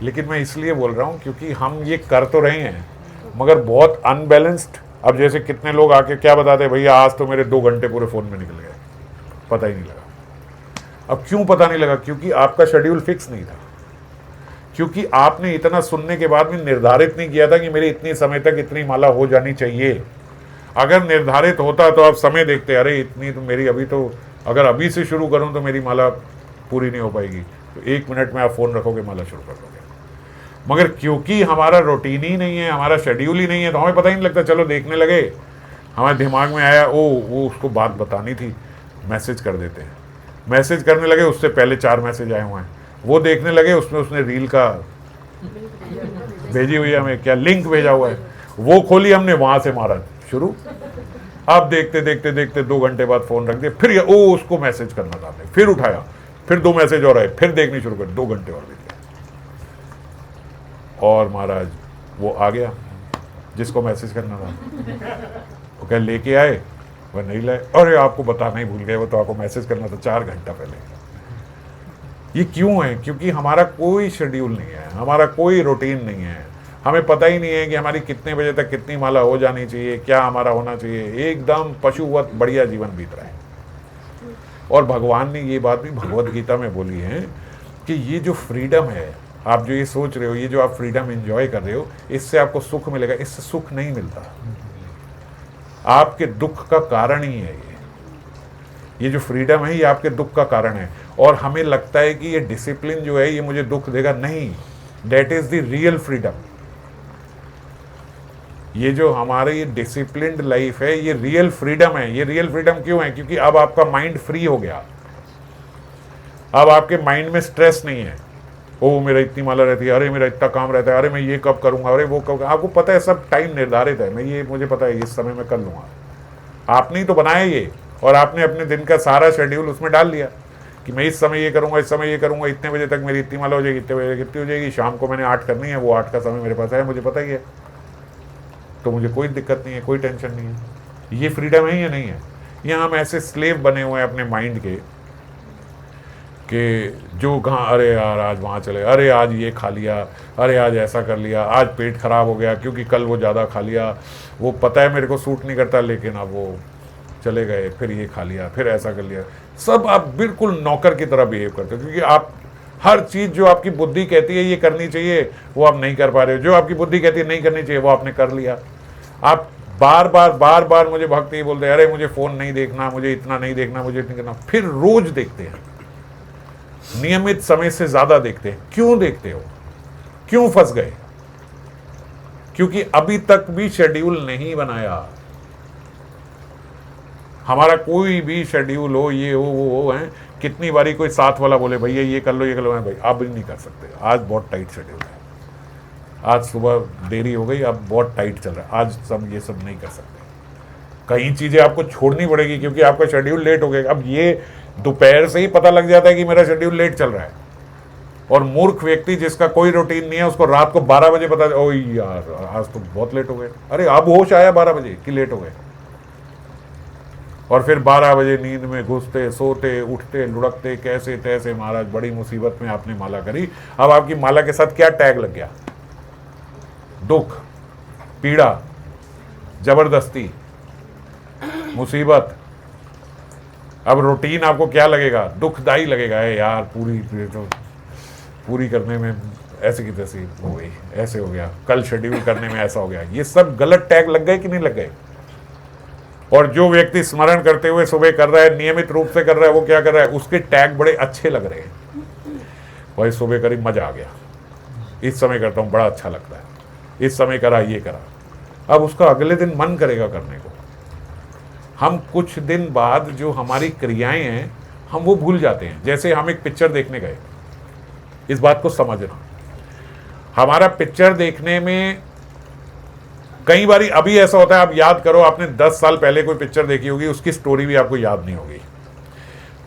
लेकिन मैं इसलिए बोल रहा हूँ क्योंकि हम ये कर तो रहे हैं मगर बहुत अनबैलेंस्ड। अब जैसे कितने लोग आके क्या बताते हैं, भैया आज तो मेरे 2 घंटे पूरे फ़ोन में निकल गए, पता ही नहीं लगा। अब क्यों पता नहीं लगा? क्योंकि आपका शेड्यूल फिक्स नहीं था, क्योंकि आपने इतना सुनने के बाद भी निर्धारित नहीं किया था कि मेरी इतनी समय तक इतनी माला हो जानी चाहिए। अगर निर्धारित होता तो आप समय देखते, अरे इतनी तो मेरी अभी तो, अगर अभी से शुरू करूं तो मेरी माला पूरी नहीं हो पाएगी, तो 1 मिनट में आप फ़ोन रखोगे, माला शुरू कर दोगे। मगर क्योंकि हमारा रूटीन ही नहीं है, हमारा शेड्यूल ही नहीं है, तो हमें पता ही नहीं लगता। चलो देखने लगे, हमारे दिमाग में आया ओ वो उसको बात बतानी थी, मैसेज कर देते हैं। मैसेज करने लगे, उससे पहले 4 मैसेज आए हुए हैं, वो देखने लगे, उसमें उसने रील का भेजी हुई है, हमें क्या लिंक भेजा हुआ है, वो खोली हमने, वहाँ से मारा शुरू। अब देखते देखते देखते 2 घंटे बाद फ़ोन रख दिया, फिर ओ उसको मैसेज करना था, फिर उठाया, फिर 2 मैसेज और आए, फिर देखनी शुरू कर, 2 घंटे और बीत गए। और महाराज वो आ गया जिसको मैसेज करना था, वो क्या लेके आए, वह नहीं लाए, अरे आपको बताना ही भूल गए, वो तो आपको मैसेज करना था 4 घंटा पहले। ये क्यों है? क्योंकि हमारा कोई शेड्यूल नहीं है, हमारा कोई रूटीन नहीं है, हमें पता ही नहीं है कि हमारी कितने बजे तक कितनी माला हो जानी चाहिए, क्या हमारा होना चाहिए। एकदम पशुवत बढ़िया जीवन बीत रहा है। और भगवान ने ये बात भी भगवत गीता में बोली है कि ये जो फ्रीडम है, आप जो ये सोच रहे हो, ये जो आप फ्रीडम एंजॉय कर रहे हो, इससे आपको सुख मिलेगा, इससे सुख नहीं मिलता, आपके दुख का कारण ही है। ये जो फ्रीडम है ये आपके दुख का कारण है। और हमें लगता है कि ये डिसिप्लिन जो है ये मुझे दुख देगा, नहीं, that is the real freedom. ये जो हमारे ये डिसिप्लिन्ड लाइफ है ये रियल फ्रीडम है। ये रियल फ्रीडम क्यों है? क्योंकि अब आपका माइंड फ्री हो गया, अब आपके माइंड में स्ट्रेस नहीं है, ओ मेरा इतनी माला रहती है, अरे मेरा इतना काम रहता है, अरे मैं ये कब करूंगा, अरे वो कब। आपको पता है सब टाइम निर्धारित है, मैं ये मुझे पता है इस समय में कर लूँगा। आपने ही तो बनाया ये, और आपने अपने दिन का सारा शेड्यूल उसमें डाल लिया कि मैं इस समय ये करूँगा, इस समय ये करूँगा, इतने बजे तक मेरी इतनी माला हो जाएगी, इतने बजे कितनी हो जाएगी, शाम को मैंने 8 करनी है, वो 8 का समय मेरे पास है, मुझे पता ही है, तो मुझे कोई दिक्कत नहीं है, कोई टेंशन नहीं है। ये फ्रीडम है या नहीं है? यहाँ हम ऐसे स्लेव बने हुए हैं अपने माइंड के कि जो कहाँ, अरे यार आज वहाँ चले, अरे आज ये खा लिया, अरे आज ऐसा कर लिया, आज पेट खराब हो गया क्योंकि कल वो ज़्यादा खा लिया, वो पता है मेरे को सूट नहीं करता, लेकिन अब वो चले गए, फिर ये खा लिया, फिर ऐसा कर लिया। सब आप बिल्कुल नौकर की तरह बिहेव करते हो, क्योंकि आप हर चीज़ जो आपकी बुद्धि कहती है ये करनी चाहिए वो आप नहीं कर पा रहे हो, जो आपकी बुद्धि कहती है नहीं करनी चाहिए वो आपने कर लिया। आप बार बार मुझे भक्त ये बोलते हैं, अरे मुझे फ़ोन नहीं देखना, मुझे इतना नहीं देखना, मुझे इतना करना, फिर रोज देखते हैं, नियमित समय से ज़्यादा देखते हैं। क्यों देखते हो? क्यों फंस गए? क्योंकि अभी तक भी शेड्यूल नहीं बनाया। हमारा कोई भी शेड्यूल हो, ये हो है, कितनी बारी कोई साथ वाला बोले भैया ये कर लो, ये कर लो, भाई अब नहीं कर सकते, आज बहुत टाइट शेड्यूल है, आज सुबह देरी हो गई, अब बहुत टाइट चल रहा है, आज सब ये सब नहीं कर सकते। कई चीज़ें आपको छोड़नी पड़ेगी क्योंकि आपका शेड्यूल लेट हो गया। अब ये दोपहर से ही पता लग जाता है कि मेरा शेड्यूल लेट चल रहा है, और मूर्ख व्यक्ति जिसका कोई रूटीन नहीं है उसको रात को 12 बजे पता, ओ यार आज तो बहुत लेट हो गए, अरे अब होश आया 12 बजे कि लेट हो गए। और फिर 12 बजे नींद में घुसते, सोते, उठते, लुढ़कते, कैसे तैसे। महाराज बड़ी मुसीबत में आपने माला करी। अब आपकी माला के साथ क्या टैग लग गया? दुख, पीड़ा, जबरदस्ती, मुसीबत। अब रूटीन आपको क्या लगेगा? दुखदाई लगेगा। है यार, पूरी करने में ऐसे की तैसी हो गई, ऐसे हो गया, कल शेड्यूल करने में ऐसा हो गया। ये सब गलत टैग लग गए कि नहीं लग गए? और जो व्यक्ति स्मरण करते हुए सुबह कर रहा है, नियमित रूप से कर रहा है, वो क्या कर रहा है? उसके टैग बड़े अच्छे लग रहे हैं। भाई सुबह करी, मजा आ गया, इस समय करता हूँ, बड़ा अच्छा लगता है, इस समय करा, ये करा। अब उसका अगले दिन मन करेगा करने को। हम कुछ दिन बाद जो हमारी क्रियाएं हैं, हम वो भूल जाते हैं। जैसे हम एक पिक्चर देखने गए, इस बात को समझना, हमारा पिक्चर देखने में कई बार अभी ऐसा होता है, आप याद करो, आपने 10 साल पहले कोई पिक्चर देखी होगी, उसकी स्टोरी भी आपको याद नहीं होगी।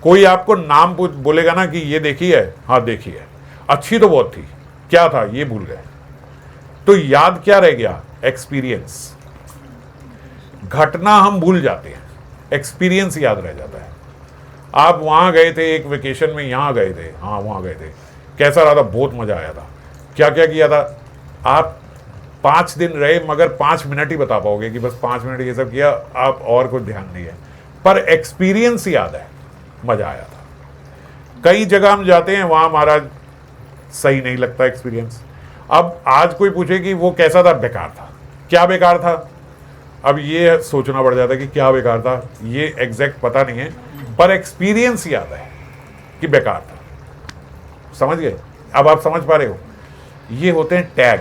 कोई आपको नाम बोलेगा ना कि ये देखी है, हाँ देखी है, अच्छी तो बहुत थी, क्या था ये भूल गए। तो याद क्या रह गया? एक्सपीरियंस। घटना हम भूल जाते हैं, एक्सपीरियंस याद रह जाता है। आप वहां गए थे एक वेकेशन में, यहां गए थे, हाँ वहां गए थे, कैसा रहा था? बहुत मजा आया था। क्या क्या किया था? आप 5 दिन रहे, मगर 5 मिनट ही बता पाओगे कि बस 5 मिनट ये सब किया, आप और कुछ ध्यान नहीं है, पर एक्सपीरियंस याद है, मजा आया था। कई जगह हम जाते हैं, वहां महाराज सही नहीं लगता एक्सपीरियंस। अब आज कोई पूछे कि वो कैसा था? बेकार था। क्या बेकार था? अब ये सोचना पड़ जाता है कि क्या बेकार था, ये एग्जैक्ट पता नहीं है, पर एक्सपीरियंस याद है कि बेकार था। समझ गए? अब आप समझ पा रहे हो? ये होते हैं टैग।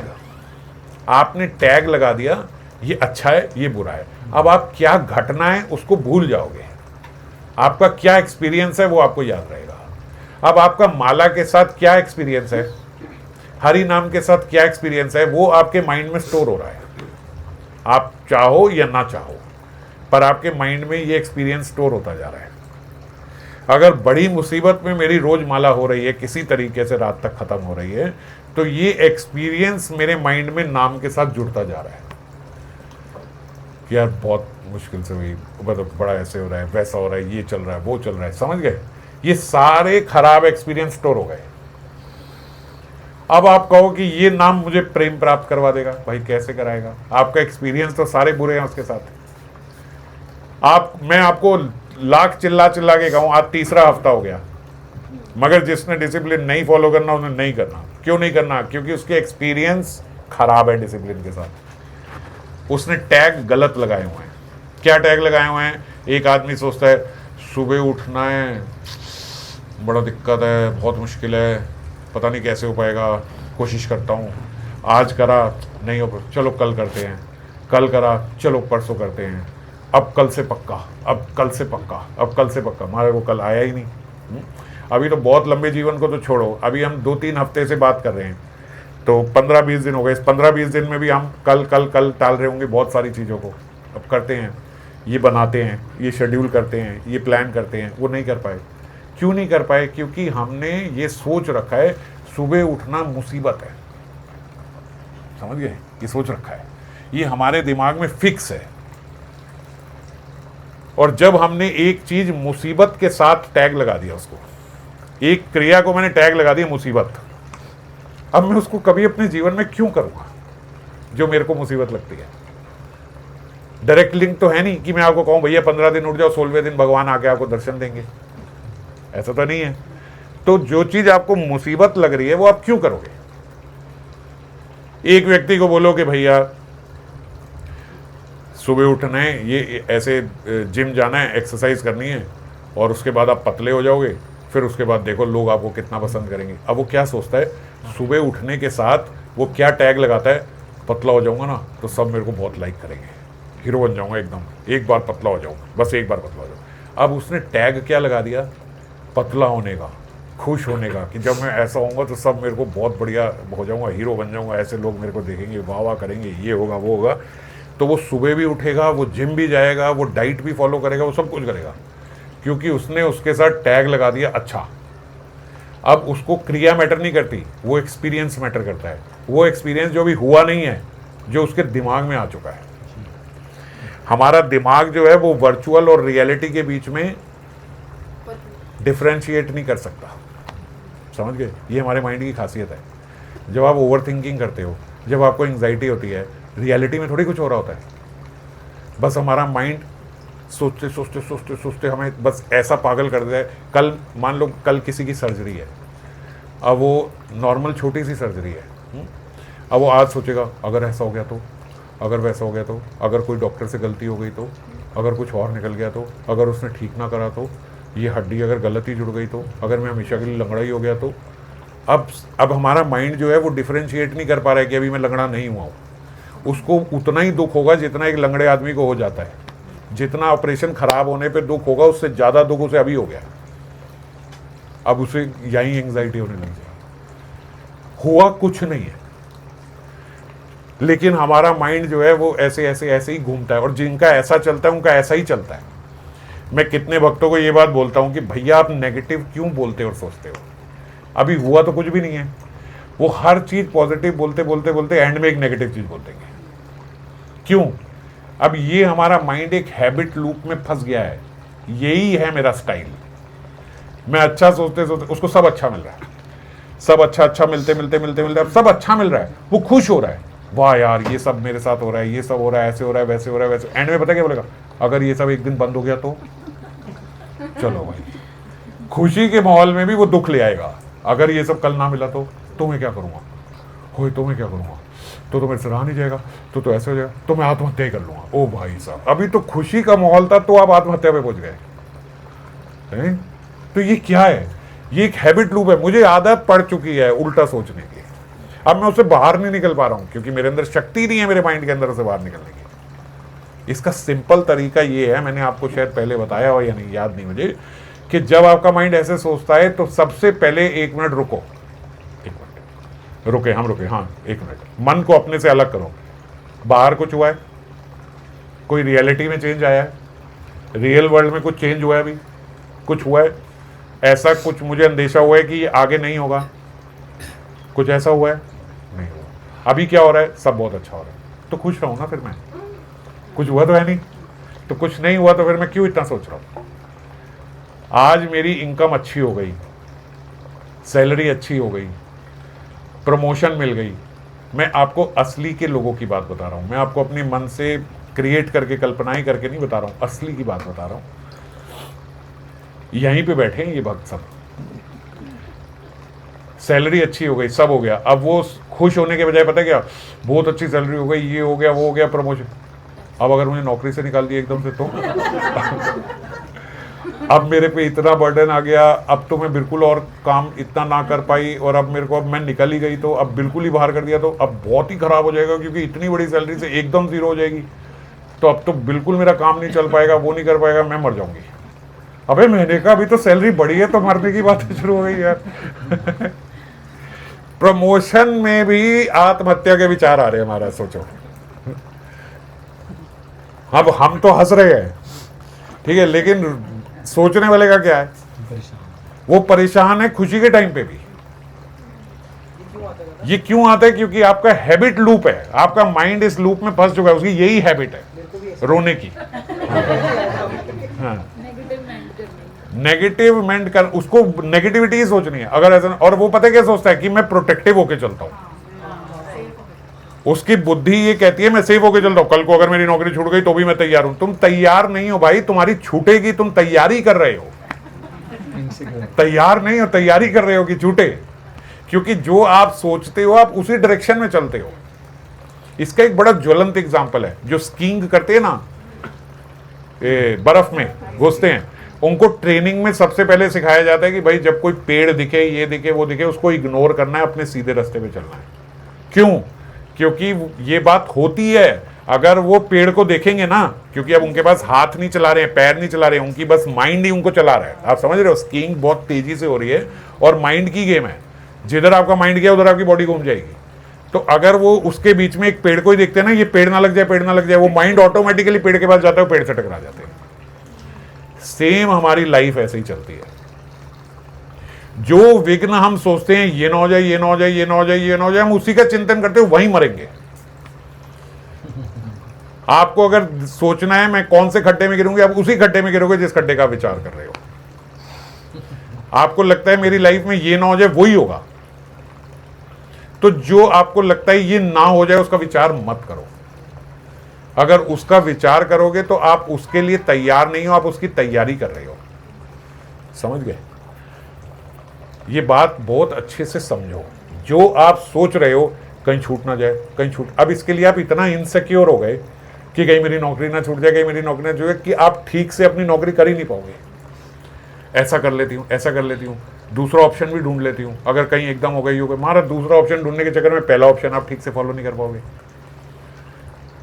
आपने टैग लगा दिया, ये अच्छा है, ये बुरा है। अब आप क्या घटना है उसको भूल जाओगे, आपका क्या एक्सपीरियंस है वो आपको याद रहेगा। अब आपका माला के साथ क्या एक्सपीरियंस है, हरि नाम के साथ क्या एक्सपीरियंस है, वो आपके माइंड में स्टोर हो रहा है। आप चाहो या ना चाहो, पर आपके माइंड में ये एक्सपीरियंस स्टोर होता जा रहा है। अगर बड़ी मुसीबत में मेरी रोज माला हो रही है, किसी तरीके से रात तक खत्म हो रही है, तो ये एक्सपीरियंस मेरे माइंड में नाम के साथ जुड़ता जा रहा है कि यार बहुत मुश्किल से हुई, मतलब बड़ा ऐसे हो रहा है, वैसा हो रहा है, ये चल रहा है, वो चल रहा है। समझ गए? ये सारे खराब एक्सपीरियंस स्टोर हो गए। अब आप कहो कि ये नाम मुझे प्रेम प्राप्त करवा देगा, भाई कैसे कराएगा? आपका एक्सपीरियंस तो सारे बुरे हैं उसके साथ। मैं आपको लाख चिल्ला चिल्ला के कहूं, आज तीसरा हफ्ता हो गया, मगर जिसने डिसिप्लिन नहीं फॉलो करना उन्हें नहीं करना। क्यों नहीं करना? क्योंकि उसके एक्सपीरियंस खराब है डिसिप्लिन के साथ। उसने टैग गलत लगाए हुए हैं। क्या टैग लगाए हुए हैं? एक आदमी सोचता है सुबह उठना है, बड़ा दिक्कत है, बहुत मुश्किल है, पता नहीं कैसे हो पाएगा, कोशिश करता हूँ, आज करा नहीं हो, चलो कल करते हैं, कल करा, चलो परसों करते हैं, अब कल से पक्का, अब कल से पक्का, अब कल से पक्का। हमारे को कल आया ही नहीं। अभी तो बहुत लंबे जीवन को तो छोड़ो, अभी हम 2-3 हफ्ते से बात कर रहे हैं, तो 15-20 दिन हो गए। इस 15-20 दिन में भी हम कल कल कल टाल रहे होंगे बहुत सारी चीज़ों को। अब करते हैं, ये बनाते हैं, ये शेड्यूल करते हैं, ये प्लान करते हैं, वो नहीं कर पाए। क्यों नहीं कर पाए? क्योंकि हमने ये सोच रखा है सुबह उठना मुसीबत है। समझ गए? ये सोच रखा है, ये हमारे दिमाग में फिक्स है। और जब हमने एक चीज मुसीबत के साथ टैग लगा दिया, उसको, एक क्रिया को मैंने टैग लगा दिया मुसीबत, अब मैं उसको कभी अपने जीवन में क्यों करूंगा जो मेरे को मुसीबत लगती है? डायरेक्ट लिंक तो है नहीं कि मैं आपको कहूं भैया 15 दिन उठ जाओ, 16वें दिन भगवान आके आपको दर्शन देंगे, ऐसा तो नहीं है। तो जो चीज आपको मुसीबत लग रही है वो आप क्यों करोगे? एक व्यक्ति को बोलो कि भैया सुबह उठना है, ये ऐसे जिम जाना है, एक्सरसाइज करनी है, और उसके बाद आप पतले हो जाओगे, फिर उसके बाद देखो लोग आपको कितना पसंद करेंगे। अब वो क्या सोचता है? सुबह उठने के साथ वो क्या टैग लगाता है? पतला हो जाऊंगा ना तो सब मेरे को बहुत लाइक करेंगे, हीरो बन जाऊंगा एकदम, एक बार पतला हो जाऊंगा, बस एक बार पतला हो जाऊंगा। अब उसने टैग क्या लगा दिया? पतला होने का, खुश होने का, कि जब मैं ऐसा होऊंगा तो सब मेरे को बहुत बढ़िया हो जाऊंगा, हीरो बन जाऊंगा, ऐसे लोग मेरे को देखेंगे, वाह वाह करेंगे, ये होगा वो होगा। तो वो सुबह भी उठेगा, वो जिम भी जाएगा, वो डाइट भी फॉलो करेगा, वो सब कुछ करेगा, क्योंकि उसने उसके साथ टैग लगा दिया अच्छा। अब उसको क्रिया मैटर नहीं करती, वो एक्सपीरियंस मैटर करता है। वो एक्सपीरियंस जो भी हुआ नहीं है, जो उसके दिमाग में आ चुका है। हमारा दिमाग जो है वो वर्चुअल और रियलिटी के बीच में डिफरेंशिएट नहीं कर सकता, समझ गए? ये हमारे माइंड की खासियत है। जब आप ओवर थिंकिंग करते हो, जब आपको एंग्जाइटी होती है, रियलिटी में थोड़ी कुछ हो रहा होता है। बस हमारा माइंड सोचते सोचते सोचते सोचते हमें बस ऐसा पागल कर देता है। कल मान लो कल किसी की सर्जरी है, अब वो नॉर्मल छोटी सी सर्जरी है, अब वो आज सोचेगा अगर ऐसा हो गया तो, अगर वैसा हो गया तो, अगर कोई डॉक्टर से गलती हो गई तो, अगर कुछ और निकल गया तो, अगर उसने ठीक ना करा तो, ये हड्डी अगर गलत ही जुड़ गई तो, अगर मैं हमेशा के लिए लंगड़ा ही हो गया तो। अब हमारा माइंड जो है वो डिफरेंशिएट नहीं कर पा रहा है कि अभी मैं लंगड़ा नहीं हुआ हूँ। उसको उतना ही दुख होगा जितना एक लंगड़े आदमी को हो जाता है। जितना ऑपरेशन खराब होने पे दुख होगा, उससे ज़्यादा दुख उसे अभी हो गया। अब उसे यहीं एंग्जाइटी होने लगी। हुआ कुछ नहीं है, लेकिन हमारा माइंड जो है वो ऐसे ऐसे ऐसे ही घूमता है, और जिनका ऐसा चलता है उनका ऐसा ही चलता है। मैं कितने भक्तों को ये बात बोलता हूँ कि भैया आप नेगेटिव क्यों बोलते और सोचते हो? अभी हुआ तो कुछ भी नहीं है। वो हर चीज़ पॉजिटिव बोलते बोलते बोलते एंड में एक नेगेटिव चीज़ बोल देंगे। क्यों? अब ये हमारा माइंड एक हैबिट लूप में फंस गया है। यही है मेरा स्टाइल। मैं अच्छा सोचते सोचते, उसको सब अच्छा मिल रहा है, सब अच्छा अच्छा मिलते मिलते मिलते मिलते अब सब अच्छा मिल रहा है, वो खुश हो रहा है, वाह यार ये सब मेरे साथ हो रहा है, ये सब हो रहा है, ऐसे हो रहा है, वैसे हो रहा है, वैसे। एंड में पता क्या बोलेगा? अगर ये सब एक दिन बंद हो गया तो? चलो भाई, खुशी के माहौल में भी वो दुख ले आएगा। अगर ये सब कल ना मिला तो मैं क्या करूँगा? हो तो मैं क्या करूँगा? तो मेरे से रहा नहीं जाएगा, तो ऐसे हो जाएगा, तो मैं आत्महत्या ही कर लूँगा। ओ भाई साहब, अभी तो खुशी का माहौल था तो आप आत्महत्या पे पहुँच गए। तो ये क्या है? ये एक हैबिट लूप है। मुझे आदत पड़ चुकी है उल्टा सोचने की। अब मैं उससे बाहर नहीं निकल पा रहा हूँ, क्योंकि मेरे अंदर शक्ति नहीं है मेरे माइंड के अंदर से बाहर निकलने की। इसका सिंपल तरीका ये है, मैंने आपको शायद पहले बताया हो या नहीं, याद नहीं मुझे, कि जब आपका माइंड ऐसे सोचता है तो सबसे पहले 1 मिनट रुको। 1 मिनट रुके, हम रुके, हाँ 1 मिनट। मन को अपने से अलग करो। बाहर कुछ हुआ है? कोई रियलिटी में चेंज आया है? रियल वर्ल्ड में कुछ चेंज हुआ है? अभी कुछ हुआ है? ऐसा कुछ मुझे अंदेशा हुआ है कि ये आगे नहीं होगा? कुछ ऐसा हुआ है? नहीं हुआ। अभी क्या हो रहा है? सब बहुत अच्छा हो रहा है। तो खुश रहूँ ना फिर मैं। कुछ हुआ तो है नहीं, तो कुछ नहीं हुआ तो फिर मैं क्यों इतना सोच रहा हूँ? आज मेरी इनकम अच्छी हो गई, सैलरी अच्छी हो गई, प्रमोशन मिल गई। मैं आपको असली के लोगों की बात बता रहा हूँ। मैं आपको अपने मन से क्रिएट करके, कल्पनाएं करके नहीं बता रहा हूँ, असली की बात बता रहा हूँ। यहीं पे बैठे हैं ये भक्त सब। सैलरी अच्छी हो गई, सब हो गया। अब वो खुश होने के बजाय पता क्या, बहुत अच्छी सैलरी हो गई, ये हो गया, वो हो गया, प्रमोशन। अब अगर मुझे नौकरी से निकाल दिया एकदम से तो अब मेरे पे इतना बर्डन आ गया, अब तो मैं बिल्कुल और काम इतना ना कर पाई, और अब मेरे को, अब मैं निकल ही गई तो अब बिल्कुल ही बाहर कर दिया तो अब बहुत ही खराब हो जाएगा, क्योंकि इतनी बड़ी सैलरी से एकदम जीरो हो जाएगी। तो अब तो बिल्कुल मेरा काम नहीं चल पाएगा, वो नहीं कर पाएगा, मैं मर जाऊंगी। अबे मैंने कहा अभी तो सैलरी बढ़ी है तो मरने की बात शुरू हो गई यार। प्रमोशन में भी आत्महत्या के विचार आ रहे हैं हमारा, सोचो। अब हम तो हंस रहे हैं, ठीक है, लेकिन सोचने वाले का क्या है? वो परेशान है खुशी के टाइम पे भी। ये क्यों आता है? क्योंकि आपका हैबिट लूप है, आपका माइंड इस लूप में फंस चुका है, उसकी यही हैबिट है रोने की। हाँ, नेगेटिव मेंट कर, उसको नेगेटिविटी ही सोचनी है। अगर ऐसा, और वो पता है क्या सोचता है कि मैं प्रोटेक्टिव होके चलता हूं। उसकी बुद्धि ये कहती है मैं सेफ होके चलता हूं, कल को अगर मेरी नौकरी छूट गई तो भी मैं तैयार हूं। तुम तैयार नहीं हो भाई, तुम्हारी छूटेगी, तुम तैयारी कर रहे हो। तैयार नहीं हो, तैयारी कर रहे हो कि छूटे। क्योंकि जो आप सोचते हो आप उसी डायरेक्शन में चलते हो। इसका एक बड़ा ज्वलंत एग्जाम्पल है, जो स्कीइंग करते हैं ना, बर्फ में घुसते हैं, उनको ट्रेनिंग में सबसे पहले सिखाया जाता है कि भाई जब कोई पेड़ दिखे, ये दिखे, वो दिखे, उसको इग्नोर करना है, अपने सीधे रास्ते पे चलना है। क्यों? क्योंकि ये बात होती है, अगर वो पेड़ को देखेंगे ना, क्योंकि अब उनके पास हाथ नहीं चला रहे हैं, पैर नहीं चला रहे हैं, उनकी बस माइंड ही उनको चला रहा है। आप समझ रहे हो? स्कीइंग बहुत तेजी से हो रही है और माइंड की गेम है। जिधर आपका माइंड गया उधर आपकी बॉडी घूम जाएगी। तो अगर वो उसके बीच में एक पेड़ को ही देखते हैं ना, ये पेड़ ना लग जाए, पेड़ ना लग जाए, वो माइंड ऑटोमेटिकली पेड़ के पास जाता है, पेड़ से टकरा जाते हैं। सेम हमारी लाइफ ऐसे ही चलती है। जो विघ्न हम सोचते हैं ये ना हो जाए, ये ना हो जाए, ये ना हो जाए, ये ना हो जाए, हम उसी का चिंतन करते हुए वहीं मरेंगे। आपको अगर सोचना है मैं कौन से खड्डे में गिरूंगी, आप उसी खड्डे में गिरोगे जिस खड्डे का आप विचार कर रहे हो। आपको लगता है मेरी लाइफ में ये ना हो जाए, वही होगा। तो जो आपको लगता है ये ना हो जाए उसका विचार मत करो। अगर उसका विचार करोगे तो आप उसके लिए तैयार नहीं हो, आप उसकी तैयारी कर रहे हो। समझ गए? ये बात बहुत अच्छे से समझो। जो आप सोच रहे हो कहीं छूट ना जाए, कहीं छूट, अब इसके लिए आप इतना इनसिक्योर हो गए कि कहीं मेरी नौकरी ना छूट जाए, कहीं मेरी नौकरी ना छूट जाए, कि आप ठीक से अपनी नौकरी कर ही नहीं पाओगे। ऐसा कर लेती हूँ, ऐसा कर लेती हूँ, दूसरा ऑप्शन भी ढूंढ लेती हूँ, अगर कहीं एकदम हो गई हमारा दूसरा ऑप्शन ढूंढने के चक्कर में पहला ऑप्शन आप ठीक से फॉलो नहीं कर पाओगे।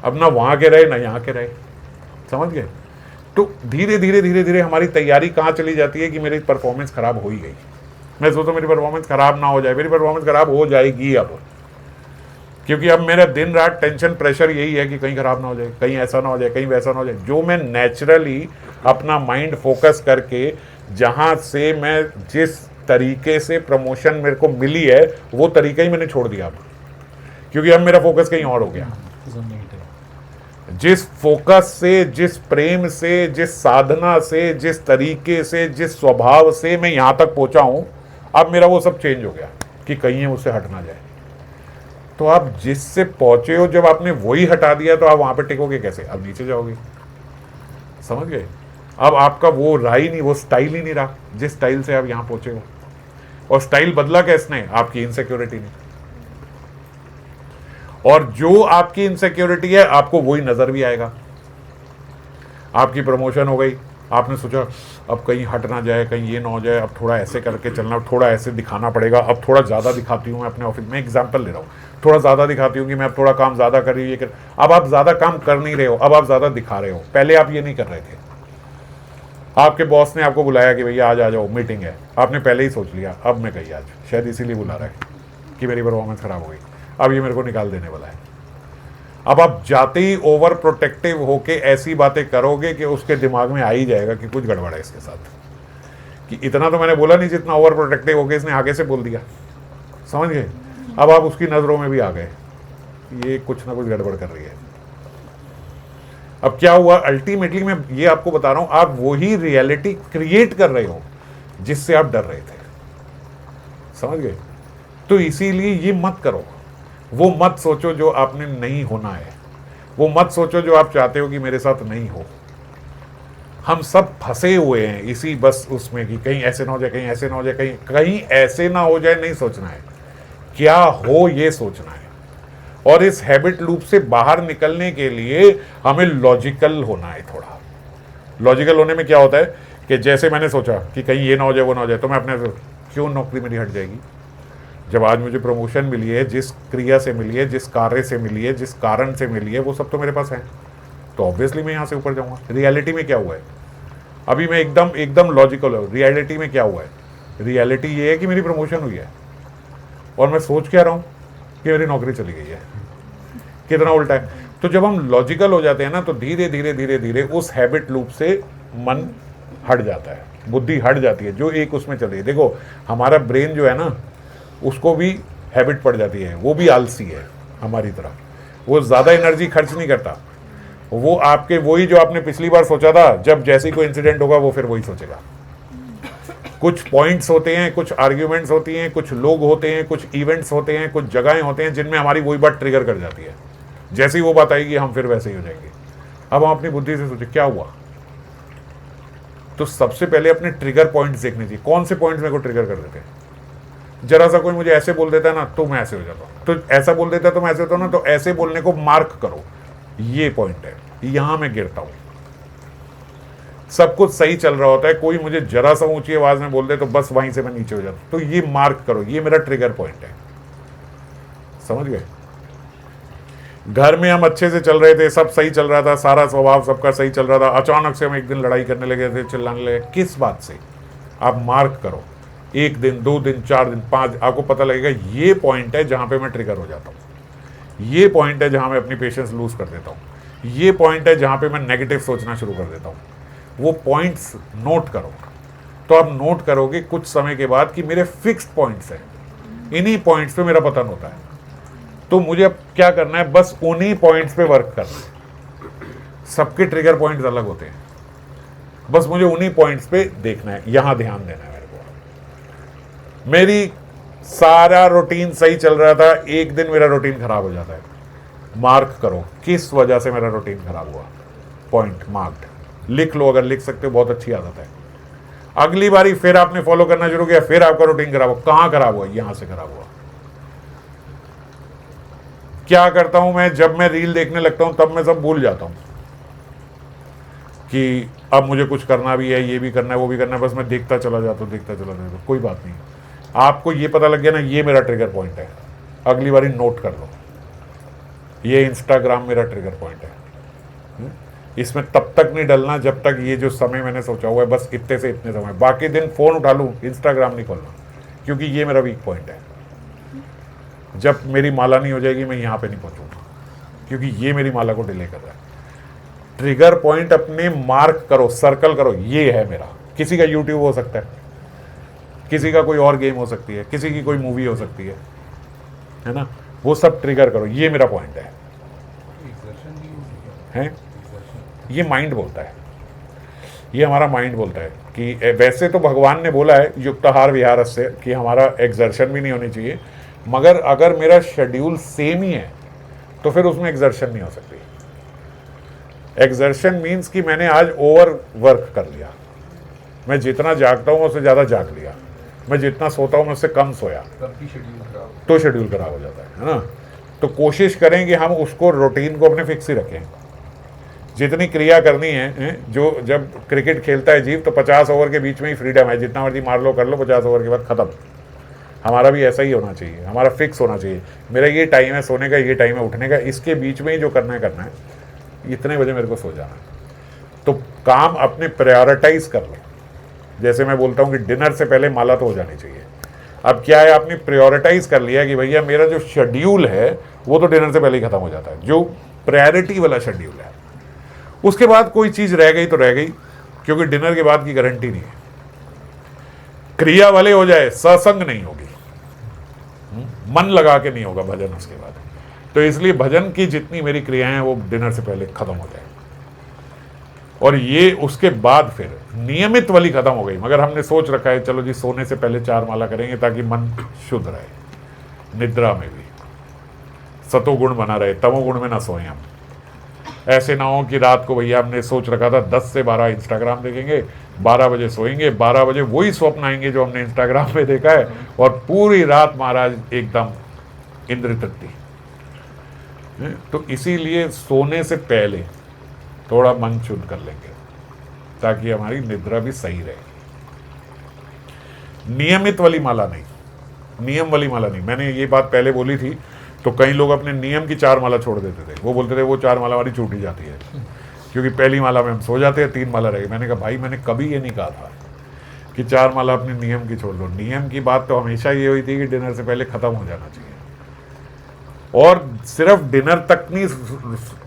अब ना वहां के रहे ना यहाँ के रहे। समझ गए? तो धीरे धीरे धीरे धीरे हमारी तैयारी कहाँ चली जाती है कि मेरी परफॉर्मेंस खराब हो ही गई। मैं सोचता हूँ मेरी परफॉर्मेंस खराब ना हो जाए, मेरी परफॉर्मेंस खराब हो जाएगी अब, क्योंकि अब मेरा दिन रात टेंशन प्रेशर यही है कि कहीं खराब ना हो जाए, कहीं ऐसा ना हो जाए, कहीं वैसा ना हो जाए। जो मैं नेचुरली अपना माइंड फोकस करके जहां से मैं जिस तरीके से प्रमोशन मेरे को मिली है वो तरीका ही मैंने छोड़ दिया अब, क्योंकि अब मेरा फोकस कहीं और हो गया। जिस फोकस से, जिस प्रेम से, जिस साधना से, जिस तरीके से, जिस स्वभाव से मैं यहां तक पहुंचा हूं, अब मेरा वो सब चेंज हो गया कि कहीं है उससे हट ना जाए। तो आप जिससे पहुंचे हो, जब आपने वही हटा दिया तो आप वहां पे टिकोगे कैसे? अब नीचे जाओगे। समझ गए? अब आपका वो रहा ही नहीं, वो स्टाइल ही नहीं रहा जिस स्टाइल से आप यहां पहुंचे हो। और स्टाइल बदला किसने? आपकी इनसिक्योरिटी ने। और जो आपकी इनसिक्योरिटी है आपको वही नजर भी आएगा। आपकी प्रमोशन हो गई, आपने सोचा अब कहीं हट ना जाए, कहीं ये ना हो जाए, अब थोड़ा ऐसे करके चलना, थोड़ा ऐसे दिखाना पड़ेगा, अब थोड़ा ज़्यादा दिखाती हूँ मैं अपने ऑफिस में, एग्जाम्पल ले रहा हूँ, थोड़ा ज़्यादा दिखाती हूँ कि मैं अब थोड़ा काम ज़्यादा कर रही हूँ। अब आप ज़्यादा काम कर नहीं रहे हो, अब आप ज़्यादा दिखा रहे हो। पहले आप ये नहीं कर रहे थे। आपके बॉस ने आपको बुलाया कि भैया आज आ जाओ, मीटिंग है, आपने पहले ही सोच लिया अब मैं कहीं आज शायद इसीलिए बुला रहा है कि मेरी परफॉर्मेंस खराब हो गई, अब ये मेरे को निकाल देने वाला है। अब आप जाते ही ओवर प्रोटेक्टिव होके ऐसी बातें करोगे कि उसके दिमाग में आ ही जाएगा कि कुछ गड़बड़ है इसके साथ, कि इतना तो मैंने बोला नहीं जितना ओवर प्रोटेक्टिव होके इसने आगे से बोल दिया। समझ गए? अब आप उसकी नज़रों में भी आ गए, ये कुछ ना कुछ गड़बड़ कर रही है। अब क्या हुआ? अल्टीमेटली मैं ये आपको बता रहा हूं, आप वही रियलिटी क्रिएट कर रहे हो जिससे आप डर रहे थे। समझ गए? तो इसीलिए ये मत करो, वो मत सोचो जो आपने नहीं होना है, वो मत सोचो जो आप चाहते हो कि मेरे साथ नहीं हो। हम सब फंसे हुए हैं इसी बस उसमें कि कहीं ऐसे ना हो जाए, कहीं ऐसे ना हो जाए, कहीं ऐसे ना हो जाए। नहीं सोचना है, क्या हो ये सोचना है। और इस हैबिट लूप से बाहर निकलने के लिए हमें लॉजिकल होना है। थोड़ा लॉजिकल होने में क्या होता है कि जैसे मैंने सोचा कि कहीं ये ना हो जाए, वो ना हो जाए, तो मैं अपने क्यों नौकरी मेरी हट जाएगी? जब आज मुझे प्रमोशन मिली है, जिस क्रिया से मिली है, जिस कार्य से मिली है, जिस कारण से मिली है, वो सब तो मेरे पास है, तो ऑब्वियसली मैं यहाँ से ऊपर जाऊँगा। रियलिटी में क्या हुआ है? अभी मैं एकदम लॉजिकल हूँ। रियलिटी में क्या हुआ है? रियलिटी ये है कि मेरी प्रमोशन हुई है और मैं सोच क्या रहा हूँ कि मेरी नौकरी चली गई है। कितना उल्टा है। तो जब हम लॉजिकल हो जाते हैं ना, तो धीरे धीरे धीरे धीरे उस हैबिट लूप से मन हट जाता है, बुद्धि हट जाती है जो एक उसमें चल रही है। देखो हमारा ब्रेन जो है ना, उसको भी हैबिट पड़ जाती है, वो भी आलसी है हमारी तरह, वो ज़्यादा एनर्जी खर्च नहीं करता। वो आपके वही जो आपने पिछली बार सोचा था, जब जैसे कोई इंसिडेंट होगा वो फिर वही सोचेगा। कुछ पॉइंट्स होते हैं, कुछ आर्ग्यूमेंट्स होती हैं, कुछ लोग होते हैं, कुछ इवेंट्स होते हैं, कुछ जगहें होते हैं जिनमें हमारी वही बात ट्रिगर कर जाती है। जैसे ही वो बात आएगी हम फिर वैसे ही हो जाएंगे। अब हम अपनी बुद्धि से सोचे क्या हुआ। तो सबसे पहले अपने ट्रिगर पॉइंट्स देखने चाहिए, कौन से पॉइंट्स मेरे को ट्रिगर कर देते हैं। जरा सा कोई मुझे ऐसे बोल देता है ना तो मैं ऐसे हो जाता हूँ, तो ऐसा बोल देता है तो मैं ऐसे होता हूँ ना, तो ऐसे बोलने को मार्क करो, ये पॉइंट है, यहां मैं गिरता हूं। सब कुछ सही चल रहा होता है, कोई मुझे जरा सा ऊंची आवाज में बोल दे तो बस वहीं से मैं नीचे हो जाता हूं। तो ये मार्क करो, ये मेरा ट्रिगर पॉइंट है। समझ गए? घर में हम अच्छे से चल रहे थे, सब सही चल रहा था, सारा स्वभाव सबका सही चल रहा था, अचानक से हम एक दिन लड़ाई करने लगे थे, चिल्लाने लगे। किस बात से? आप मार्क करो, 1 दिन, 2 दिन, 4 दिन, 5, आपको पता लगेगा ये पॉइंट है जहां पे मैं ट्रिगर हो जाता हूं, ये पॉइंट है जहां मैं अपनी पेशेंस लूज कर देता हूं, ये पॉइंट है जहां पे मैं नेगेटिव सोचना शुरू कर देता हूं। वो पॉइंट्स नोट करो। तो आप नोट करोगे कुछ समय के बाद कि मेरे फिक्स्ड पॉइंट्स हैं, इन्हीं पॉइंट्स पे मेरा पतन होता है। तो मुझे अब क्या करना है? बस उन्हीं पॉइंट्स पे वर्क करना है। सबके ट्रिगर पॉइंट्स अलग होते हैं, बस मुझे उन्हीं पॉइंट्स पे देखना है, यहां ध्यान देना है मेरे को। मेरी सारा रूटीन सही चल रहा था, एक दिन मेरा रूटीन खराब हो जाता है। मार्क करो किस वजह से मेरा रूटीन खराब हुआ, पॉइंट मार्क्ड, लिख लो, अगर लिख सकते हो बहुत अच्छी आदत है। अगली बारी फिर आपने फॉलो करना शुरू किया, फिर आपका रूटीन खराब हुआ। कहां खराब हुआ? यहां से खराब हुआ। क्या करता हूं मैं, जब मैं रील देखने लगता हूं तब मैं सब भूल जाता हूं कि अब मुझे कुछ करना भी है, ये भी करना है, वो भी करना है, बस मैं देखता चला जाता हूं। कोई बात नहीं, आपको ये पता लग गया ना, ये मेरा ट्रिगर पॉइंट है, अगली बारी नोट कर लो, ये इंस्टाग्राम मेरा ट्रिगर पॉइंट है। इसमें तब तक नहीं डलना जब तक ये जो समय मैंने सोचा हुआ है बस इतने से इतने समय, बाकी दिन फोन उठा लूँ, इंस्टाग्राम नहीं खोलना, क्योंकि ये मेरा वीक पॉइंट है। जब मेरी माला नहीं हो जाएगी मैं यहाँ पे नहीं पहुँचूंगा, क्योंकि ये मेरी माला को डिले कर रहा है। ट्रिगर पॉइंट अपने मार्क करो, सर्कल करो, ये है मेरा। किसी का यूट्यूब हो सकता है, किसी का कोई और गेम हो सकती है, किसी की कोई मूवी हो सकती है ना, वो सब ट्रिगर करो, ये मेरा पॉइंट है? ये माइंड बोलता है, ये हमारा माइंड बोलता है कि वैसे तो भगवान ने बोला है युक्ताहार विहारस्य कि हमारा एक्सर्शन भी नहीं होनी चाहिए, मगर अगर मेरा शेड्यूल सेम ही है तो फिर उसमें एक्सर्शन नहीं हो सकती। एक्सर्शन मीन्स कि मैंने आज ओवर वर्क कर लिया, मैं जितना जागता हूँ उससे ज़्यादा जाग लिया, मैं जितना सोता हूँ उससे कम सोया, तो शेड्यूल खराब हो जाता है ना। तो कोशिश करें कि हम उसको रूटीन को अपने फिक्स ही रखें। जितनी क्रिया करनी है, जो जब क्रिकेट खेलता है जीव तो 50 ओवर के बीच में ही फ्रीडम है, जितना मर्जी मार लो कर लो, 50 ओवर के बाद खत्म। हमारा भी ऐसा ही होना चाहिए, हमारा फिक्स होना चाहिए, मेरा ये टाइम है सोने का, ये टाइम है उठने का, इसके बीच में ही जो करना है, इतने बजे मेरे को सो जाना है। तो काम अपने प्रायोरिटाइज कर लो। जैसे मैं बोलता हूँ कि डिनर से पहले माला तो हो जानी चाहिए। अब क्या है, आपने प्रायोरिटाइज कर लिया कि भैया मेरा जो शेड्यूल है वो तो डिनर से पहले ही खत्म हो जाता है, जो प्रायोरिटी वाला शेड्यूल है। उसके बाद कोई चीज़ रह गई तो रह गई, क्योंकि डिनर के बाद की गारंटी नहीं है। क्रिया वाले हो जाए, सत्संग नहीं होगी, मन लगा के नहीं होगा भजन उसके बाद। तो इसलिए भजन की जितनी मेरी क्रियाएं हैं वो डिनर से पहले खत्म हो जाए, और ये उसके बाद फिर नियमित वाली खत्म हो गई। मगर हमने सोच रखा है चलो जी सोने से पहले 4 माला करेंगे ताकि मन शुद्ध रहे, निद्रा में भी सतोगुण बना रहे, तमोगुण में ना सोएं हम। ऐसे ना हो कि रात को भैया हमने सोच रखा था 10 से 12 इंस्टाग्राम देखेंगे, 12 बजे सोएंगे, 12 बजे वही स्वप्न आएंगे जो हमने इंस्टाग्राम पे देखा है, और पूरी रात महाराज एकदम इंद्र तृप्ति। तो इसीलिए सोने से पहले थोड़ा मन शुद्ध कर लेंगे ताकि हमारी निद्रा भी सही रहे। नियमित वाली माला नहीं, नियम वाली माला नहीं। मैंने ये बात पहले बोली थी तो कई लोग अपने नियम की 4 माला छोड़ देते थे, वो बोलते थे वो 4 माला हमारी छूटी जाती है क्योंकि पहली माला में हम सो जाते हैं, 3 माला रहेगी। मैंने कहा भाई मैंने कभी ये नहीं कहा था कि 4 माला अपने नियम की छोड़ दो। नियम की बात तो हमेशा ये हुई थी कि डिनर से पहले खत्म हो जाना चाहिए, और सिर्फ डिनर तक नहीं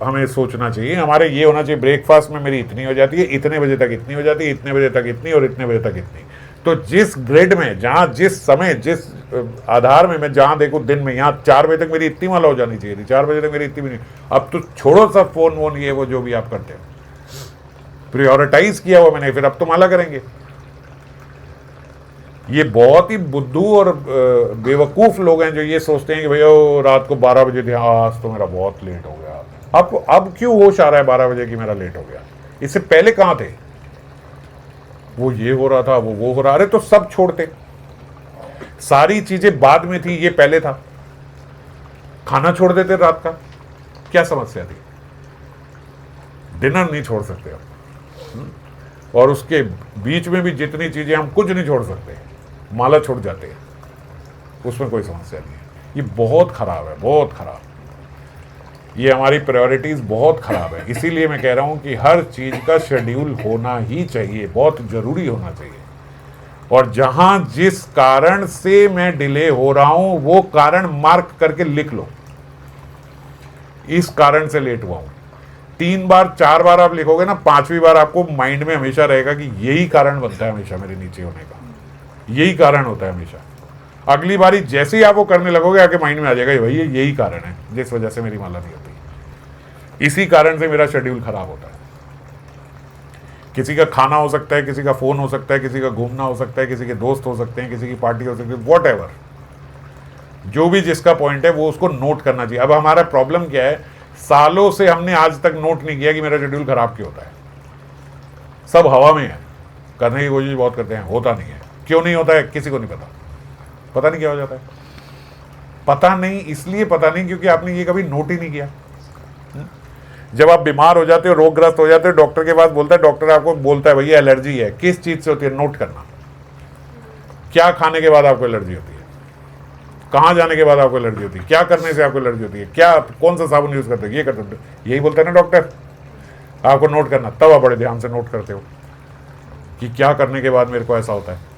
हमें सोचना चाहिए, हमारे ये होना चाहिए ब्रेकफास्ट में मेरी इतनी हो जाती है, इतने बजे तक इतनी हो जाती है, इतने बजे तक इतनी, और इतने बजे तक इतनी। तो जिस ग्रिड में, जहाँ जिस समय, जिस आधार में मैं जहाँ देखूँ दिन में, यहाँ 4 बजे तक मेरी इतनी माला हो जानी चाहिए थी, 4 बजे तक मेरी इतनी भी नहीं। अब तो छोड़ो सब फोन वोन ये वो जो भी आप करते हो, प्रायोरिटाइज किया हुआ मैंने, फिर अब तो माला करेंगे। ये बहुत ही बुद्धू और बेवकूफ़ लोग हैं जो ये सोचते हैं कि भैया रात को 12 बजे थे, आज तो मेरा बहुत लेट हो गया। अब क्यों होश आ रहा है 12 बजे की मेरा लेट हो गया? इससे पहले कहाँ थे? वो ये हो रहा था, वो हो रहा। अरे तो सब छोड़ते, सारी चीजें बाद में थी, ये पहले था। खाना छोड़ देते रात का, क्या समस्या थी? डिनर नहीं छोड़ सकते हम, और उसके बीच में भी जितनी चीजें हम कुछ नहीं छोड़ सकते, माला छोड़ जाते हैं, उसमें कोई समस्या नहीं है। ये बहुत खराब है, बहुत खराब। ये हमारी प्रायोरिटीज बहुत खराब है। इसीलिए मैं कह रहा हूं कि हर चीज का शेड्यूल होना ही चाहिए, बहुत जरूरी होना चाहिए। और जहां जिस कारण से मैं डिले हो रहा हूं वो कारण मार्क करके लिख लो, इस कारण से लेट हुआ हूं। 3 बार 4 बार आप लिखोगे ना, 5वीं बार आपको माइंड में हमेशा रहेगा कि यही कारण बनता है हमेशा मेरे नीचे होने का, यही कारण होता है हमेशा। अगली बारी जैसे ही आप वो करने लगोगे आके माइंड में आ जाएगा भाई यही कारण है जिस वजह से मेरी माला नहीं होती। इसी कारण से मेरा शेड्यूल खराब होता है। किसी का खाना हो सकता है, किसी का फोन हो सकता है, किसी का घूमना हो सकता है, किसी के दोस्त हो सकते हैं, किसी की पार्टी हो सकती है, वॉट एवर, जो भी जिसका पॉइंट है वो उसको नोट करना चाहिए। अब हमारा प्रॉब्लम क्या है, सालों से हमने आज तक नोट नहीं किया कि मेरा शेड्यूल खराब क्यों होता है। सब हवा में है, करने की कोशिश बहुत करते हैं, होता नहीं है। क्यों नहीं होता है किसी को नहीं पता, पता नहीं क्या हो जाता है। पता नहीं इसलिए पता नहीं क्योंकि आपने ये कभी नोट ही नहीं किया। जब आप बीमार हो जाते हो, रोगग्रस्त हो जाते हो, डॉक्टर के पास बोलता है, डॉक्टर आपको बोलता है भैया एलर्जी है, किस चीज से होती है, नोट करना। क्या खाने के बाद आपको एलर्जी होती है, कहाँ जाने के बाद आपको एलर्जी होती है, क्या करने से आपको एलर्जी होती है, क्या कौन सा साबुन यूज करते हो, ये करते हो, यही बोलता है ना डॉक्टर, आपको नोट करना। तब आप बड़े ध्यान से नोट करते हो कि क्या करने के बाद मेरे को ऐसा होता है।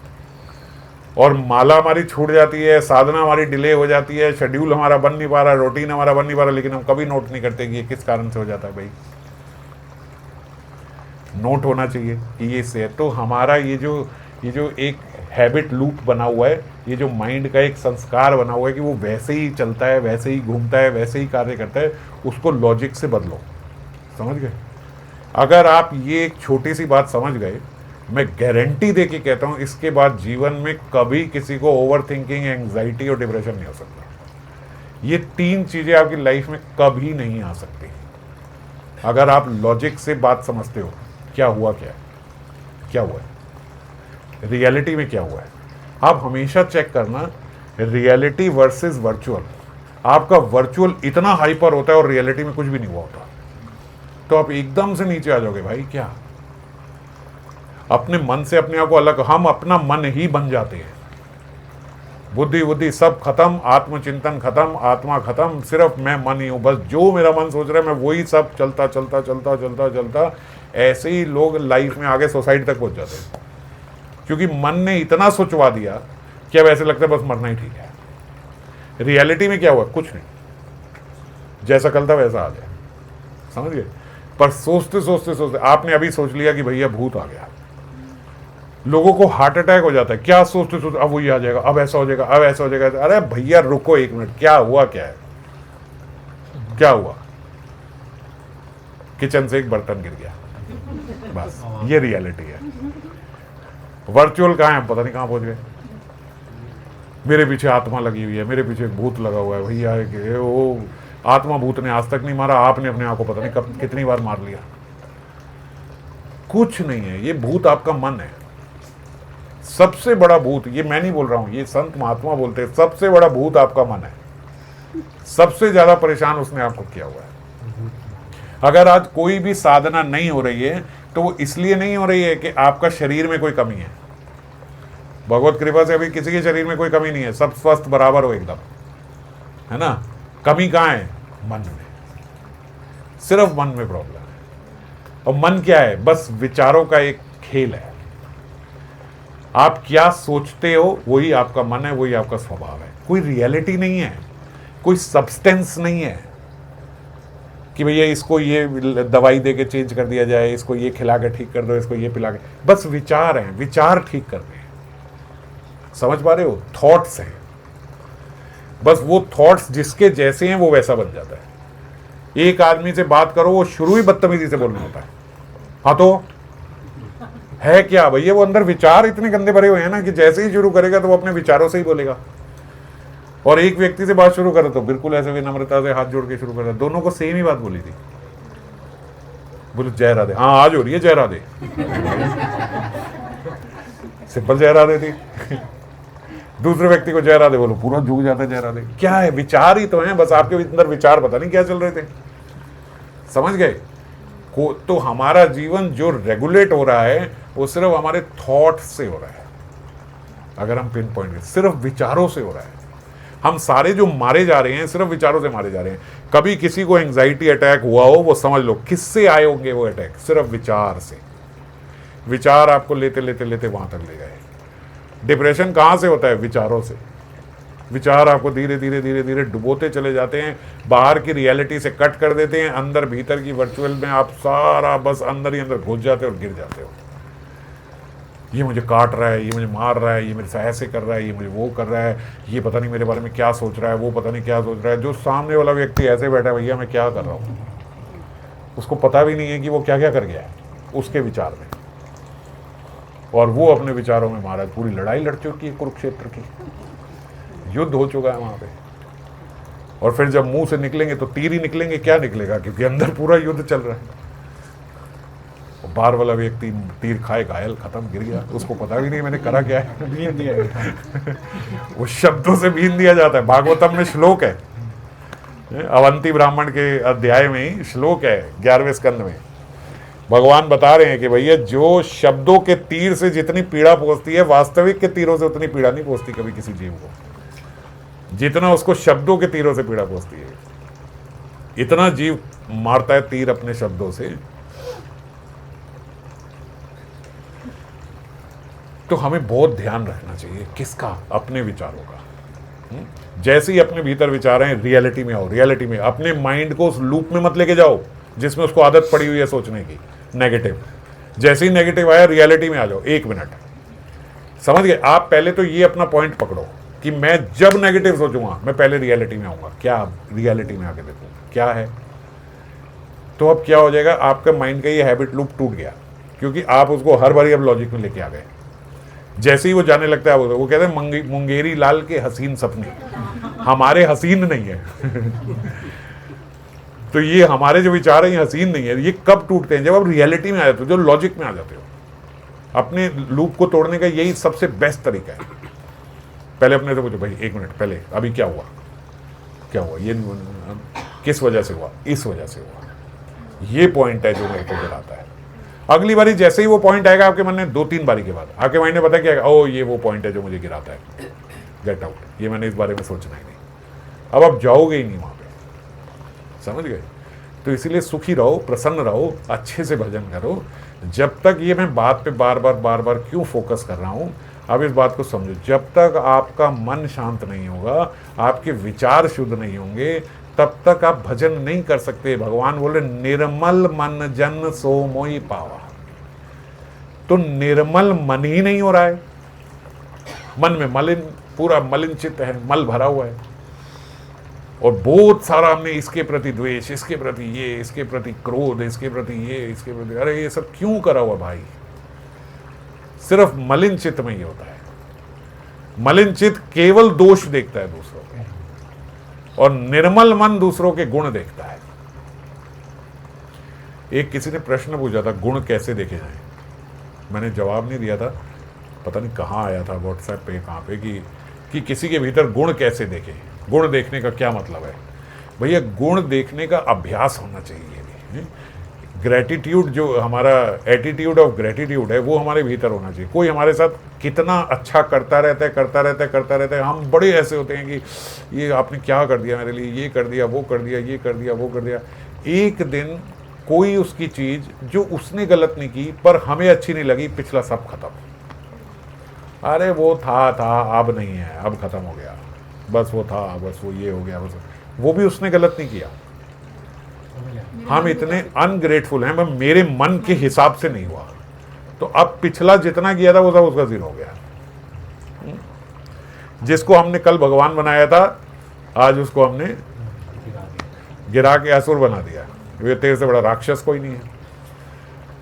और माला हमारी छूट जाती है, साधना हमारी डिले हो जाती है, शेड्यूल हमारा बन नहीं पा रहा, रूटीन हमारा बन नहीं पा रहा, लेकिन हम कभी नोट नहीं करते कि ये किस कारण से हो जाता है। भाई नोट होना चाहिए कि ये से। तो हमारा ये जो एक हैबिट लूप बना हुआ है, ये जो माइंड का एक संस्कार बना हुआ है कि वो वैसे ही चलता है, वैसे ही घूमता है, वैसे ही कार्य करता है, उसको लॉजिक से बदलो। समझ गए? अगर आप ये एक छोटी सी बात समझ गए, मैं गारंटी दे के कहता हूं इसके बाद जीवन में कभी किसी को ओवर थिंकिंग, एंग्जाइटी और डिप्रेशन नहीं हो सकता। ये 3 चीजें आपकी लाइफ में कभी नहीं आ सकती अगर आप लॉजिक से बात समझते हो। क्या हुआ, क्या हुआ है, रियलिटी में क्या हुआ है। आप हमेशा चेक करना रियलिटी वर्सेस वर्चुअल। आपका वर्चुअल इतना हाइपर होता है और रियलिटी में कुछ भी नहीं हुआ होता, तो आप एकदम से नीचे आ जाओगे। भाई क्या अपने मन से अपने आप को अलग, हम अपना मन ही बन जाते हैं। बुद्धि सब खत्म, आत्मचिंतन खत्म, आत्मा खत्म, सिर्फ मैं मन ही हूं। बस जो मेरा मन सोच रहा है मैं वही सब चलता चलता चलता चलता चलता। ऐसे ही लोग लाइफ में आगे सोसाइटी तक पहुंच जाते हैं, क्योंकि मन ने इतना सोचवा दिया कि अब ऐसे लगता है बस मरना ही ठीक है। रियलिटी में क्या हुआ, कुछ नहीं, जैसा कल था वैसा आ जाए। समझ गए? पर सोचते सोचते सोचते आपने अभी सोच लिया कि भैया भूत आ गया, लोगों को हार्ट अटैक हो जाता है। क्या सोचते सोचते अब वही आ जाएगा, अब ऐसा हो जाएगा, अब ऐसा हो जाएगा। अरे भैया रुको 1 मिनट, क्या हुआ, क्या है, क्या हुआ? किचन से एक बर्तन गिर गया, बस ये रियलिटी है। वर्चुअल कहाँ है, पता नहीं कहाँ पहुंच गए। मेरे पीछे आत्मा लगी हुई है, मेरे पीछे एक भूत लगा हुआ है। भैया वो आत्मा भूत ने आज तक नहीं मारा, आपने अपने आप को पता नहीं कब कितनी बार मार लिया। कुछ नहीं है, ये भूत आपका मन है। सबसे बड़ा भूत, ये मैं नहीं बोल रहा हूं, ये संत महात्मा बोलते हैं, सबसे बड़ा भूत आपका मन है। सबसे ज्यादा परेशान उसने आपको किया हुआ है। अगर आज कोई भी साधना नहीं हो रही है तो वो इसलिए नहीं हो रही है कि आपका शरीर में कोई कमी है। भगवत कृपा से अभी किसी के शरीर में कोई कमी नहीं है, सब स्वस्थ बराबर हो एकदम, है ना। कमी कहाँ है, मन में, सिर्फ मन में प्रॉब्लम है। और मन क्या है, बस विचारों का एक खेल है। आप क्या सोचते हो वही आपका मन है, वही आपका स्वभाव है। कोई रियलिटी नहीं है, कोई सब्सटेंस नहीं है कि भैया इसको ये दवाई दे के चेंज कर दिया जाए, इसको ये खिला के ठीक कर दो, इसको ये पिला के। बस विचार हैं, विचार ठीक करने हैं। समझ पा रहे हो? थॉट्स हैं, बस वो थॉट्स जिसके जैसे हैं वो वैसा बन जाता है। एक आदमी से बात करो, वो शुरू ही बदतमीजी से बोलना होता है। हाँ तो है क्या भैया, वो अंदर विचार इतने गंदे भरे हुए हैं ना कि जैसे ही शुरू करेगा तो वो अपने विचारों से ही बोलेगा। और एक व्यक्ति से बात शुरू करे तो बिल्कुल ऐसे विनम्रता से हाथ जोड़ के शुरू कर, दोनों को सेम ही बात बोली थी। बोले जय राधे, हाँ आज हो रही है जय राधे, सिंपल जय राधे थी। दूसरे व्यक्ति को जय राधे बोलो, पूरा झूक जाता है जय राधे। क्या है, विचार ही तो है, बस आपके अंदर विचार पता नहीं क्या चल रहे थे। समझ गए? तो हमारा जीवन जो रेगुलेट हो रहा है वो सिर्फ हमारे थॉट से हो रहा है। अगर हम पिन पॉइंट, सिर्फ विचारों से हो रहा है। हम सारे जो मारे जा रहे हैं सिर्फ विचारों से मारे जा रहे हैं। कभी किसी को एंजाइटी अटैक हुआ हो, वो समझ लो किससे आए होंगे वो अटैक, सिर्फ विचार से। विचार आपको लेते लेते लेते वहां तक ले गए। डिप्रेशन कहां से होता है, विचारों से। विचार आपको धीरे धीरे धीरे धीरे डुबोते चले जाते हैं, बाहर की रियलिटी से कट कर देते हैं, अंदर भीतर की वर्चुअल में आप सारा बस अंदर ही अंदर घुस जाते हो और गिर जाते हो। ये मुझे काट रहा है, ये मुझे मार रहा है, ये मेरे साथ ऐसे कर रहा है, ये मुझे वो कर रहा है, ये पता नहीं मेरे बारे में क्या सोच रहा है, वो पता नहीं क्या सोच रहा है। जो सामने वाला व्यक्ति ऐसे बैठा है, भैया मैं क्या कर रहा हूँ, उसको पता भी नहीं है कि वो क्या क्या कर गया है उसके विचार में, और वो अपने विचारों में महाराज पूरी लड़ाई लड़ चुकी है, कुरुक्षेत्र की युद्ध हो चुका है वहां पे। और फिर जब मुंह से निकलेंगे तो तीर ही निकलेंगे, क्या निकलेगा, क्योंकि अंदर पूरा युद्ध चल रहा है। बाहर वाला व्यक्ति तीर खाए घायल, खत्म, गिर गया, उसको पता भी नहीं मैंने करा क्या है, बीन दिया वो शब्दों से बीन दिया जाता है। भागवतम में श्लोक है, अवंती ब्राह्मण के अध्याय में ही श्लोक है 11वें स्कंद में, भगवान बता रहे हैं कि भैया जो शब्दों के तीर से जितनी पीड़ा पहुंचती है, वास्तविक के तीरों से उतनी पीड़ा नहीं पहुंचती कभी किसी जीव को, जितना उसको शब्दों के तीरों से पीड़ा पहुंचती है। इतना जीव मारता है तीर अपने शब्दों से। तो हमें बहुत ध्यान रखना चाहिए किसका, अपने विचारों का। जैसे ही अपने भीतर विचार हैं, रियलिटी में आओ, रियलिटी में अपने माइंड को उस लूप में मत लेके जाओ जिसमें उसको आदत पड़ी हुई है सोचने की नेगेटिव। जैसे ही नेगेटिव आया, रियलिटी में आ जाओ, 1 मिनट, समझ गए आप। पहले तो ये अपना पॉइंट पकड़ो कि मैं जब नेगेटिव सोचूंगा मैं पहले रियलिटी में आऊंगा, क्या रियलिटी में आके देखूँ क्या है। तो अब क्या हो जाएगा, आपका माइंड का ये हैबिट लूप टूट गया, क्योंकि आप उसको हर बारी अब लॉजिक में लेके आ गए। जैसे ही वो जाने लगता है वो कहते हैं मुंगेरी लाल के हसीन सपने, हमारे हसीन नहीं है तो ये हमारे जो विचार हैं ये हसीन नहीं है। ये कब टूटते हैं, जब आप रियलिटी में आ जाते हो, जो लॉजिक में आ जाते हो। अपने लूप को तोड़ने का यही सबसे बेस्ट तरीका है। पहले अपने से पूछो, भाई 1 मिनट पहले अभी क्या हुआ, क्या हुआ, ये किस वजह से हुआ, इस वजह से हुआ। ये पॉइंट है जो मेरे को गिराता है। अगली बारी जैसे ही वो पॉइंट आएगा आपके मन में, 2-3 बारी के बाद आपके माइंड में पता क्या, ओ ये वो पॉइंट है जो मुझे गिराता है, गेट आउट, ये मैंने इस बारे में सोचना ही नहीं। अब आप जाओगे ही नहीं वहां पे, समझ गए। तो इसीलिए सुखी रहो, प्रसन्न रहो, अच्छे से भजन करो। जब तक ये मैं बात पे बार बार क्यों फोकस कर रहा हूं, अब इस बात को समझो, जब तक आपका मन शांत नहीं होगा, आपके विचार शुद्ध नहीं होंगे, तब तक आप भजन नहीं कर सकते। भगवान बोले निर्मल मन जन सो मोहि पावा। तो निर्मल मन ही नहीं हो रहा है, मन में मलिन, पूरा मलिन चित्त है, मल भरा हुआ है, और बहुत सारा हमने इसके प्रति द्वेष, इसके प्रति ये, इसके प्रति क्रोध, इसके प्रति ये, इसके प्रति, अरे ये सब क्यों करा हुआ भाई। सिर्फ मलिन चित्त में ही होता है। मलिन चित्त केवल दोष देखता है दूसरों के, और निर्मल मन दूसरों के गुण देखता है। एक किसी ने प्रश्न पूछा था, गुण कैसे देखे जाएं। मैंने जवाब नहीं दिया था, पता नहीं कहाँ आया था, व्हाट्सएप पे कहाँ पे, कि किसी के भीतर गुण कैसे देखे। गुण देखने का क्या मतलब है भैया, गुण देखने का अभ्यास होना चाहिए। ग्रेटिट्यूड, जो हमारा एटीट्यूड ऑफ ग्रेटिट्यूड है, वो हमारे भीतर होना चाहिए। कोई हमारे साथ कितना अच्छा करता रहता है, हम बड़े ऐसे होते हैं कि ये आपने क्या कर दिया मेरे लिए, ये कर दिया, वो कर दिया, ये कर दिया, वो कर दिया। एक दिन कोई उसकी चीज़ जो उसने गलत नहीं की पर हमें अच्छी नहीं लगी, पिछला सब खत्म। अरे वो था अब नहीं है, अब खत्म हो गया, बस वो था, बस वो ये हो गया, बस वो भी उसने गलत नहीं किया। हम इतने अनग्रेटफुल हैं, मेरे मन के हिसाब से नहीं हुआ, तो अब पिछला जितना किया था वो सब उसका जीरो हो गया। जिसको हमने कल भगवान बनाया था, आज उसको हमने गिरा के असुर बना दिया। ये तेरे से बड़ा राक्षस कोई नहीं है।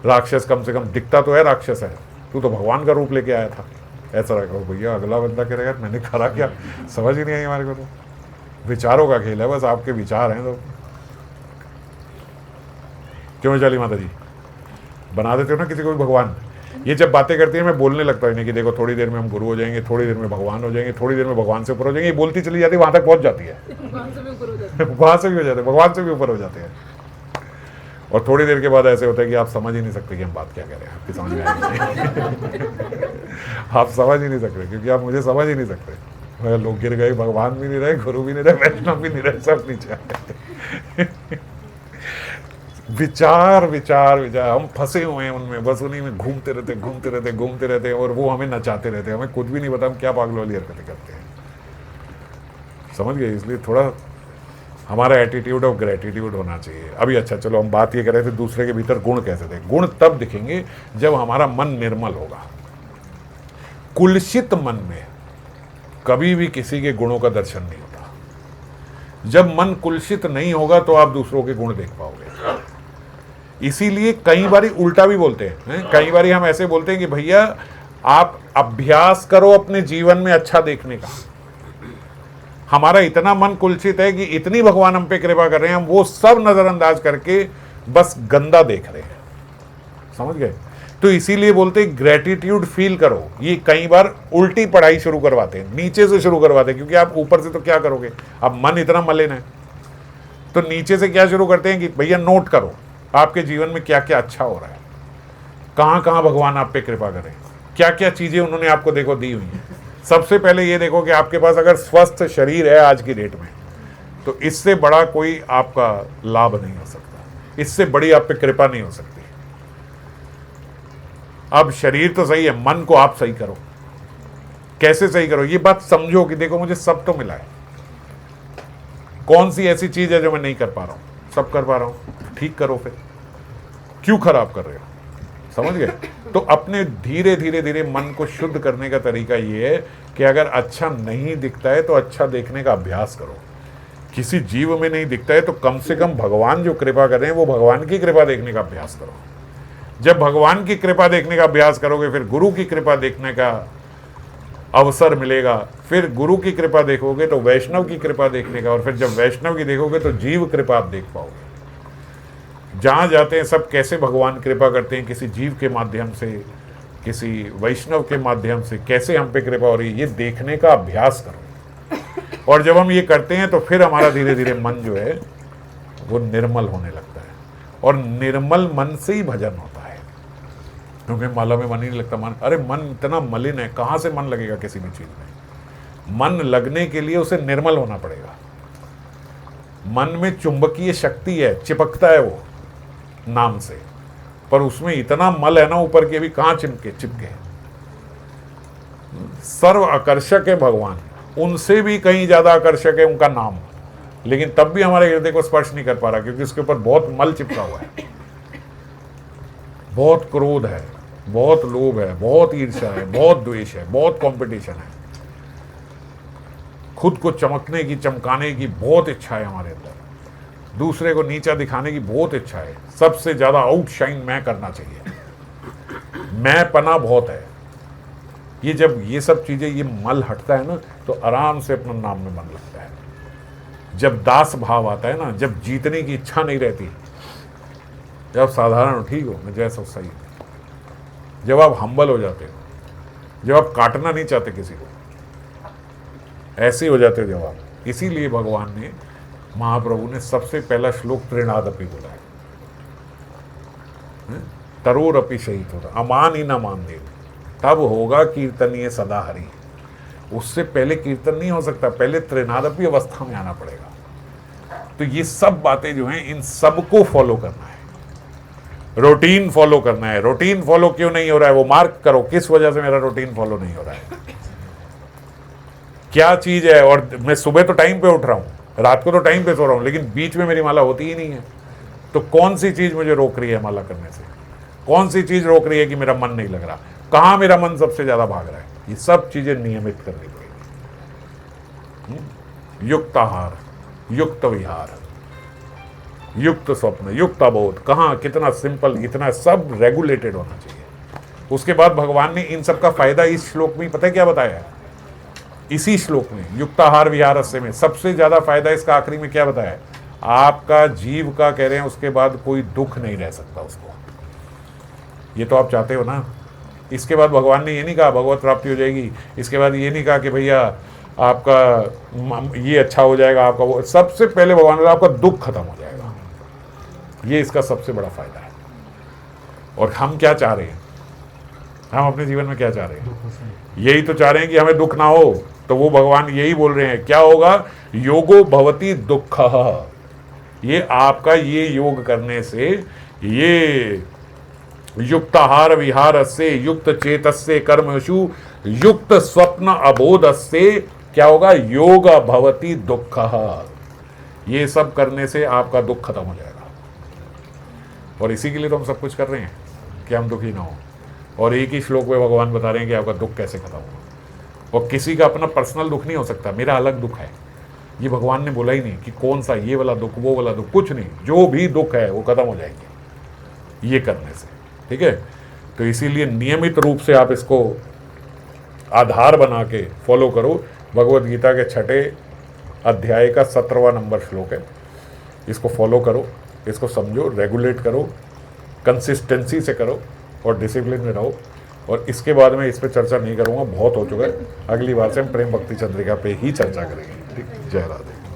राक्षस कम से कम दिखता तो है राक्षस है, तू तो भगवान का रूप लेके आया था। ऐसा रखो भैया, अगला बंदा कह रहा है मैंने करा क्या, समझ ही नहीं आई हमारे को। तो विचारों का खेल है, बस आपके विचार हैं। तो क्यों चाली माता जी बना देते हो ना किसी को भी भगवान। ये जब बातें करती है मैं बोलने लगता हूँ कि देखो थोड़ी देर में हम गुरु हो जाएंगे, थोड़ी देर में भगवान हो जाएंगे, थोड़ी देर में भगवान से ऊपर हो जाएंगे। ये बोलती चली जाती है, वहां तक पहुंच जाती है, वहां से भी हो जाते हैं, भगवान से भी ऊपर हो जाते हैं। और थोड़ी देर के बाद ऐसे होता है कि आप समझ ही नहीं सकते कि हम बात क्या कह रहे हैं, आपकी समझ में आएगी आप समझ ही नहीं सकते, क्योंकि आप मुझे समझ ही नहीं सकते। लोग गिर गए, भगवान भी नहीं रहे, गुरु भी नहीं रहे, वैष्णव भी नहीं रहे, सब नीचे आए विचार विचार विचार, हम फंसे हुए हैं उनमें, बस उन्हीं में घूमते रहते हैं, और वो हमें नचाते रहते हैं। हमें खुद भी नहीं पता हम क्या पागलों वाली हरकतें करते हैं, समझ गए। इसलिए थोड़ा हमारा एटीट्यूड ऑफ ग्रेटिट्यूड होना चाहिए। अभी अच्छा चलो हम बात ये कर रहे थे दूसरे के भीतर गुण कैसे थे। गुण तब दिखेंगे जब हमारा मन निर्मल होगा। कुलसित मन में कभी भी किसी के गुणों का दर्शन नहीं होता। जब मन कुलसित नहीं होगा तो आप दूसरों के गुण देख पाओगे। इसीलिए कई बारी उल्टा भी बोलते हैं, कई बारी हम ऐसे बोलते हैं कि भैया आप अभ्यास करो अपने जीवन में अच्छा देखने का। हमारा इतना मन कुलसित है कि इतनी भगवान हम पे कृपा कर रहे हैं, हम वो सब नजरअंदाज करके बस गंदा देख रहे हैं, समझ गए। तो इसीलिए बोलते ग्रेटिट्यूड फील करो। ये कई बार उल्टी पढ़ाई शुरू करवाते हैं, नीचे से शुरू करवाते हैं, क्योंकि आप ऊपर से तो क्या करोगे, अब मन इतना मलिन है। तो नीचे से क्या शुरू करते हैं कि भैया नोट करो आपके जीवन में क्या क्या अच्छा हो रहा है, कहाँ कहाँ भगवान आप पे कृपा करें, क्या क्या चीजें उन्होंने आपको देखो दी हुई हैं। सबसे पहले ये देखो कि आपके पास अगर स्वस्थ शरीर है आज की डेट में, तो इससे बड़ा कोई आपका लाभ नहीं हो सकता, इससे बड़ी आप पे कृपा नहीं हो सकती। अब शरीर तो सही है, मन को आप सही करो। कैसे सही करो, ये बात समझो कि देखो मुझे सब तो मिला है, कौन सी ऐसी चीज है जो मैं नहीं कर पा रहा हूं, सब कर पा रहा हूं, ठीक करो। फिर क्यों खराब कर रहे हो, समझ गए। तो अपने धीरे धीरे धीरे मन को शुद्ध करने का तरीका ये है कि अगर अच्छा नहीं दिखता है तो अच्छा देखने का अभ्यास करो। किसी जीव में नहीं दिखता है तो कम से कम भगवान जो कृपा कर रहे हैं वो भगवान की कृपा देखने का अभ्यास करो। जब भगवान की कृपा देखने का अभ्यास करोगे, फिर गुरु की कृपा देखने का अवसर मिलेगा, फिर गुरु की कृपा देखोगे तो वैष्णव की कृपा देखने का, और फिर जब वैष्णव की देखोगे तो जीव कृपा आप देख पाओगे। जहाँ जाते हैं सब कैसे भगवान कृपा करते हैं, किसी जीव के माध्यम से, किसी वैष्णव के माध्यम से कैसे हम पे कृपा हो रही है, ये देखने का अभ्यास करो। और जब हम ये करते हैं तो फिर हमारा धीरे धीरे मन जो है वो निर्मल होने लगता है, और निर्मल मन से ही भजन होता है। क्योंकि माला में मन ही नहीं लगता, मन, अरे मन इतना मलिन है, कहाँ से मन लगेगा किसी भी चीज़ में। मन लगने के लिए उसे निर्मल होना पड़ेगा। मन में चुंबकीय शक्ति है, चिपकता है वो नाम से, पर उसमें इतना मल है ना ऊपर के, भी कहाँ चिपके। सर्व आकर्षक है भगवान, उनसे भी कहीं ज्यादा आकर्षक है उनका नाम, लेकिन तब भी हमारे हृदय को स्पर्श नहीं कर पा रहा, क्योंकि उसके ऊपर बहुत मल चिपका हुआ है, बहुत क्रोध है, बहुत लोभ है, बहुत ईर्ष्या है, बहुत द्वेष है, बहुत कंपटीशन है, खुद को चमकने की, चमकाने की बहुत इच्छा है हमारे अंदर, दूसरे को नीचा दिखाने की बहुत इच्छा है, सबसे ज्यादा आउटशाइन मैं करना चाहिए, मैं पना बहुत है। ये जब ये सब चीजें, ये मल हटता है ना, तो आराम से अपना नाम में मन लगता है। जब दास भाव आता है ना, जब जीतने की इच्छा नहीं रहती, जब साधारण ठीक हो, मैं जैसा सही, जब आप हम्बल हो जाते हो, जब आप काटना नहीं चाहते किसी को, ऐसे हो जाते हो जब आप। इसीलिए भगवान ने, महाप्रभु ने सबसे पहला श्लोक त्रिनादपि बोला है, तरोर अपि शहीद होता, अमान ही ना मान दे, तब होगा कीर्तनीय सदा हरि। उससे पहले कीर्तन नहीं हो सकता, पहले त्रिनादपि अवस्था में आना पड़ेगा। तो ये सब बातें जो हैं, इन सबको फॉलो करना है, रूटीन फॉलो करना है। रूटीन फॉलो क्यों नहीं हो रहा है वो मार्क करो, किस वजह से मेरा रूटीन फॉलो नहीं हो रहा है, क्या चीज है। और मैं सुबह तो टाइम पे उठ रहा हूँ, रात को तो टाइम पे सो रहा हूँ, लेकिन बीच में मेरी माला होती ही नहीं है। तो कौन सी चीज मुझे रोक रही है माला करने से, कौन सी चीज रोक रही है कि मेरा मन नहीं लग रहा, कहाँ मेरा मन सबसे ज्यादा भाग रहा है। ये सब चीजें नियमित करनी पड़ेगी। युक्त आहार, युक्त विहार, युक्त स्वप्न, युक्त अबोध, कहाँ कितना सिंपल, इतना सब रेगुलेटेड होना चाहिए। उसके बाद भगवान ने इन सब का फायदा इस श्लोक में पता है क्या बताया है, इसी श्लोक में युक्ताहार विहारस्य में सबसे ज्यादा फायदा इसका आखिरी में क्या बताया है, आपका जीव का कह रहे हैं उसके बाद कोई दुख नहीं रह सकता उसको। ये तो आप चाहते हो ना। इसके बाद भगवान ने ये नहीं कहा भगवत प्राप्ति हो जाएगी, इसके बाद ये नहीं कहा कि भैया आपका ये अच्छा हो जाएगा, आपका वो, सबसे पहले भगवान ने आपका दुख खत्म हो जाएगा। ये इसका सबसे बड़ा फायदा है। और हम क्या चाह रहे हैं, हम अपने जीवन में क्या चाह रहे हैं, यही तो चाह रहे हैं कि हमें दुख ना हो। तो वो भगवान यही बोल रहे हैं, क्या होगा, योगो भवति दुख। ये आपका ये योग करने से, ये युक्ताहार विहार से, युक्त चेतस्य कर्मशु, युक्त स्वप्न अबोध से क्या होगा, योग भवति दुख। ये सब करने से आपका दुख खत्म हो जाएगा। और इसी के लिए तो हम सब कुछ कर रहे हैं कि हम दुखी ना हो। और एक ही श्लोक में भगवान बता रहे हैं कि आपका दुख कैसे खत्म होगा। और किसी का अपना पर्सनल दुख नहीं हो सकता, मेरा अलग दुख है, ये भगवान ने बोला ही नहीं कि कौन सा ये वाला दुख वो वाला दुख, कुछ नहीं, जो भी दुख है वो खत्म हो जाएंगे। ये करने से, ठीक है। तो इसीलिए नियमित रूप से आप इसको आधार बना के फॉलो करो। भगवत गीता के 6ठे अध्याय का 17वां नंबर श्लोक है, इसको फॉलो करो, इसको समझो, रेगुलेट करो, कंसिस्टेंसी से करो और डिसिप्लिन में रहो। और इसके बाद में इस पर चर्चा नहीं करूँगा, बहुत हो चुका है। अगली बार से हम प्रेम भक्ति चंद्रिका पे ही चर्चा करेंगे। ठीक, जय राधे।